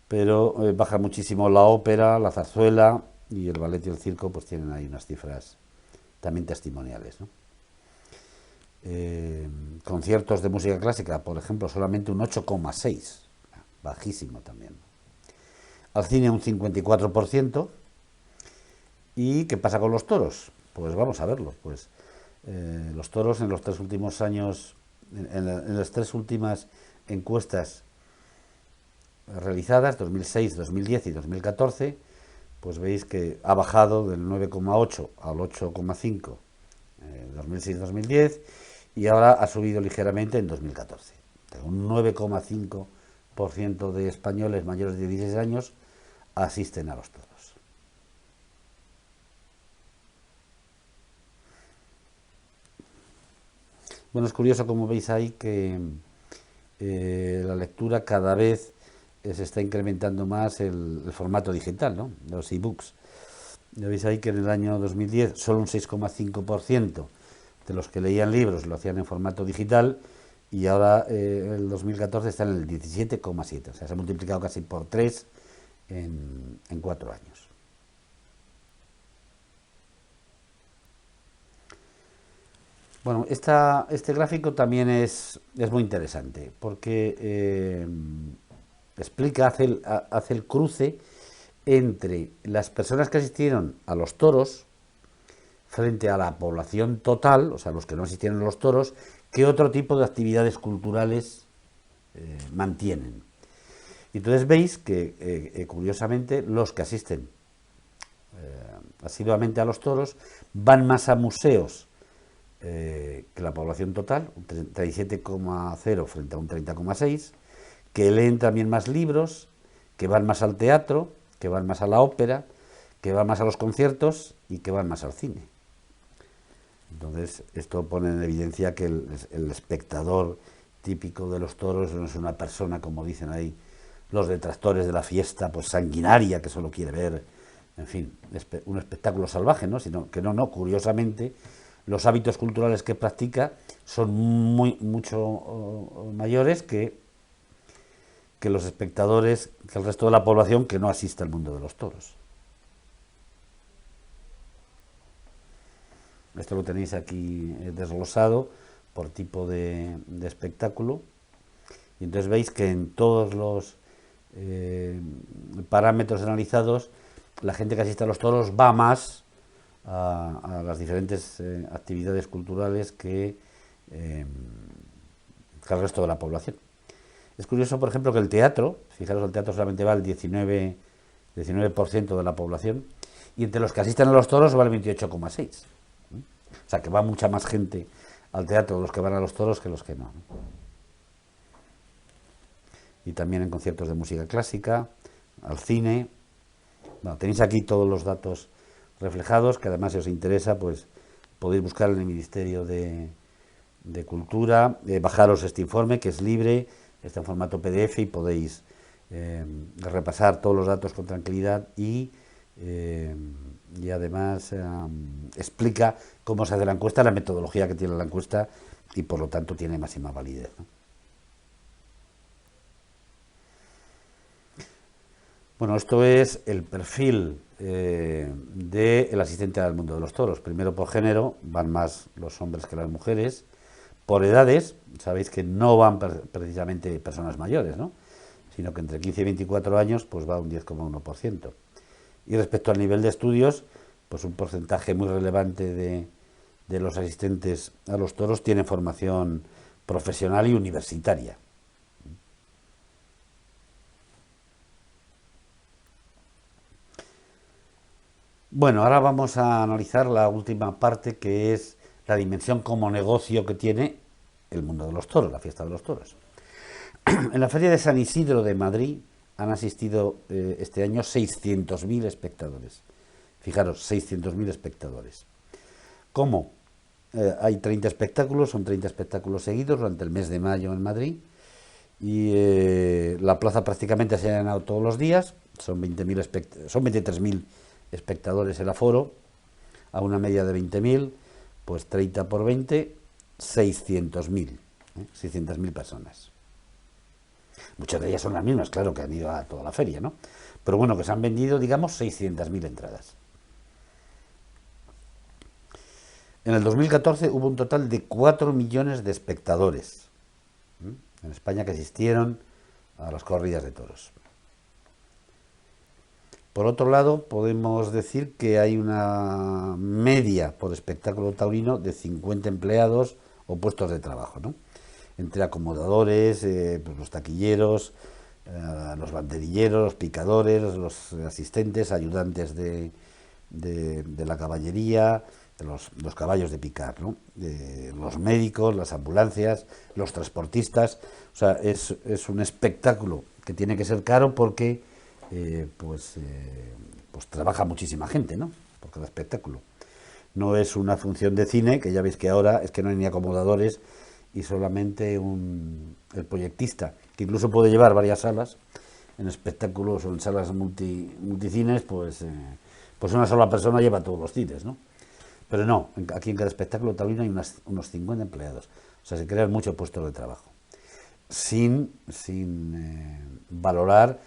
pero baja muchísimo la ópera, la zarzuela y el ballet y el circo, pues tienen ahí unas cifras también testimoniales, ¿no? Conciertos de música clásica, por ejemplo, solamente un 8,6%, bajísimo también. Al cine un 54%. ¿Y qué pasa con los toros? Pues vamos a verlo. Pues los toros en los 3 últimos años, en las 3 últimas encuestas realizadas, 2006, 2010 y 2014, pues veis que ha bajado del 9,8 al 8,5 en 2006-2010 y ahora ha subido ligeramente en 2014. Un 9,5% de españoles mayores de 16 años asisten a los toros. Bueno, es curioso como veis ahí que la lectura cada vez se está incrementando más el formato digital, ¿no? Los e-books. Ya veis ahí que en el año 2010 solo un 6,5% de los que leían libros lo hacían en formato digital y ahora el 2014 está en el 17,7%. O sea, se ha multiplicado casi por 3 en 4 años. Bueno, este gráfico también es muy interesante porque explica, hace el cruce entre las personas que asistieron a los toros frente a la población total, o sea, los que no asistieron a los toros, qué otro tipo de actividades culturales mantienen. Y entonces veis que, curiosamente, los que asisten asiduamente a los toros van más a museos que la población total, un 37,0 frente a un 30,6, que leen también más libros, que van más al teatro, que van más a la ópera, que van más a los conciertos y que van más al cine. Entonces, esto pone en evidencia que el espectador típico de los toros no es una persona, como dicen ahí los detractores de la fiesta, pues sanguinaria, que solo quiere ver en fin, un espectáculo salvaje, ¿no? Sino que no, curiosamente, los hábitos culturales que practica son mucho mayores que los espectadores, que el resto de la población que no asiste al mundo de los toros. Esto lo tenéis aquí desglosado por tipo de espectáculo, y entonces veis que en todos los parámetros analizados, la gente que asiste a los toros va más a las diferentes actividades culturales que el resto de la población. Es curioso, por ejemplo, que el teatro, fijaros, el teatro solamente va el 19% de la población, y entre los que asisten a los toros va el 28,6%. O sea, que va mucha más gente al teatro los que van a los toros que los que no. Y también en conciertos de música clásica, al cine. Bueno, tenéis aquí todos los datos reflejados, que además, si os interesa, pues podéis buscar en el Ministerio de Cultura, bajaros este informe, que es libre, está en formato PDF, y podéis repasar todos los datos con tranquilidad, y además explica cómo se hace la encuesta, la metodología que tiene la encuesta, y por lo tanto tiene máxima validez, ¿no? Bueno, esto es el perfil del asistente al mundo de los toros. Primero por género, van más los hombres que las mujeres. Por edades, sabéis que no van precisamente personas mayores, ¿no? Sino que entre 15 y 24 años pues va un 10,1%. Y respecto al nivel de estudios, pues un porcentaje muy relevante de los asistentes a los toros tiene formación profesional y universitaria. Bueno, ahora vamos a analizar la última parte, que es la dimensión como negocio que tiene el mundo de los toros, la fiesta de los toros. En la Feria de San Isidro de Madrid han asistido este año 600.000 espectadores. Fijaros, 600.000 espectadores. ¿Cómo? Hay 30 espectáculos, son 30 espectáculos seguidos durante el mes de mayo en Madrid, y la plaza prácticamente se ha llenado todos los días, son 23.000 espectadores el aforo, a una media de 20.000, pues 30 por 20, 600.000 personas. Muchas de ellas son las mismas, claro, que han ido a toda la feria, ¿no? Pero bueno, que se han vendido, digamos, 600.000 entradas. En el 2014 hubo un total de 4 millones de espectadores en España que asistieron a las corridas de toros. Por otro lado, podemos decir que hay una media por espectáculo taurino de 50 empleados o puestos de trabajo, ¿no? Entre acomodadores, pues los taquilleros, los banderilleros, los picadores, los asistentes, ayudantes de la caballería, los caballos de picar, ¿no? Los médicos, las ambulancias, los transportistas. O sea, es un espectáculo que tiene que ser caro porque pues trabaja muchísima gente, ¿no? Por cada espectáculo. No es una función de cine, que ya veis que ahora es que no hay ni acomodadores y solamente el proyectista, que incluso puede llevar varias salas en espectáculos o en salas multicines, pues una sola persona lleva todos los cines, ¿no? Pero no, aquí en cada espectáculo taurino hay unos 50 empleados. O sea, se crean muchos puestos de trabajo. Sin valorar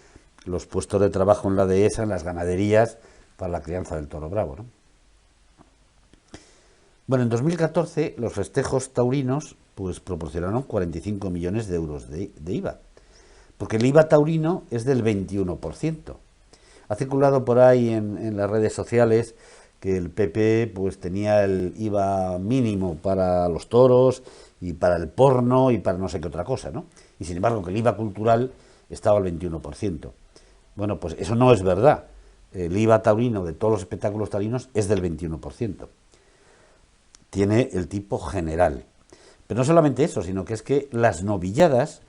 los puestos de trabajo en la dehesa, en las ganaderías, para la crianza del toro bravo, ¿no? Bueno, en 2014 los festejos taurinos pues proporcionaron 45 millones de euros de IVA, porque el IVA taurino es del 21%. Ha circulado por ahí en las redes sociales que el PP pues tenía el IVA mínimo para los toros y para el porno y para no sé qué otra cosa, ¿no? Y sin embargo que el IVA cultural estaba al 21%. Bueno, pues eso no es verdad. El IVA taurino de todos los espectáculos taurinos es del 21%. Tiene el tipo general. Pero no solamente eso, sino que es que las novilladas,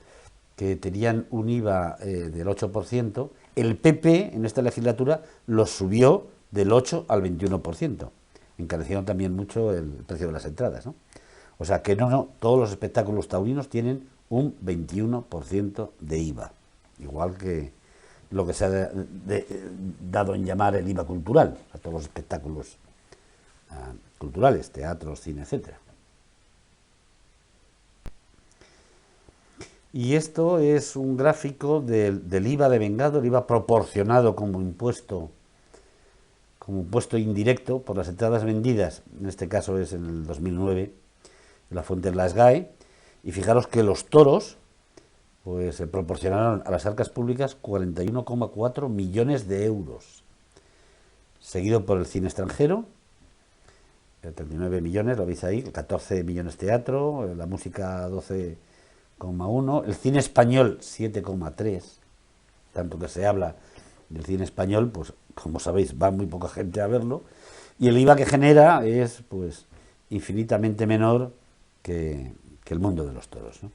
que tenían un IVA del 8%, el PP en esta legislatura los subió del 8 al 21%. Encarecieron también mucho el precio de las entradas, ¿no? O sea que no, todos los espectáculos taurinos tienen un 21% de IVA, igual que lo que se ha dado en llamar el IVA cultural, a todos los espectáculos culturales, teatro, cine, etcétera. Y esto es un gráfico del IVA devengado, el IVA proporcionado como impuesto indirecto por las entradas vendidas, en este caso es en el 2009, la fuente es la SGAE, y fijaros que los toros pues proporcionaron a las arcas públicas 41,4 millones de euros, seguido por el cine extranjero, 39 millones, lo veis ahí, 14 millones teatro, la música 12,1, el cine español 7,3, tanto que se habla del cine español, pues como sabéis va muy poca gente a verlo, y el IVA que genera es pues infinitamente menor que el mundo de los toros, ¿no?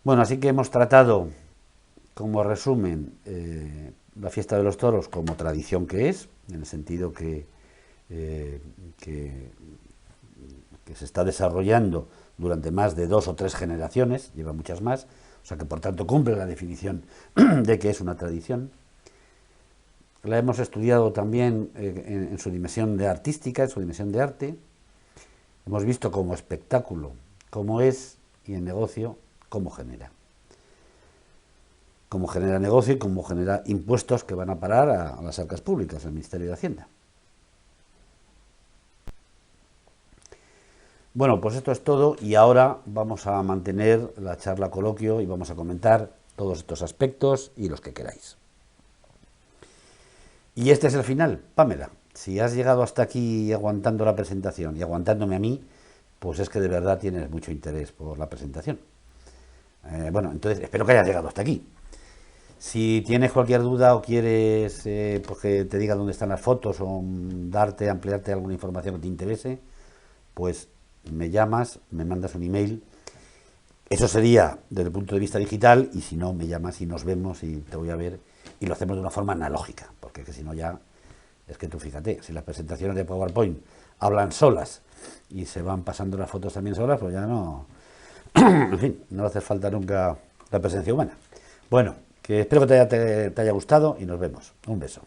Bueno, así que hemos tratado, como resumen, la fiesta de los toros como tradición que es, en el sentido que se está desarrollando durante más de 2 o 3 generaciones, lleva muchas más, o sea que por tanto cumple la definición de que es una tradición. La hemos estudiado también en su dimensión de artística, en su dimensión de arte. Hemos visto como espectáculo cómo es, y en negocio cómo genera. Cómo genera negocio y cómo genera impuestos que van a parar a las arcas públicas, al Ministerio de Hacienda. Bueno, pues esto es todo, y ahora vamos a mantener la charla coloquio y vamos a comentar todos estos aspectos y los que queráis. Y este es el final. Pamela, si has llegado hasta aquí aguantando la presentación y aguantándome a mí, pues es que de verdad tienes mucho interés por la presentación. Bueno, entonces espero que hayas llegado hasta aquí. Si tienes cualquier duda o quieres pues que te diga dónde están las fotos o ampliarte alguna información que te interese, pues me llamas, me mandas un email. Eso sería desde el punto de vista digital, y si no, me llamas y nos vemos y te voy a ver, y lo hacemos de una forma analógica, porque es que si no ya, es que tú fíjate, si las presentaciones de PowerPoint hablan solas y se van pasando las fotos también solas, pues ya no, en fin, no hace falta nunca la presencia humana. Bueno, que espero que te haya gustado y nos vemos. Un beso.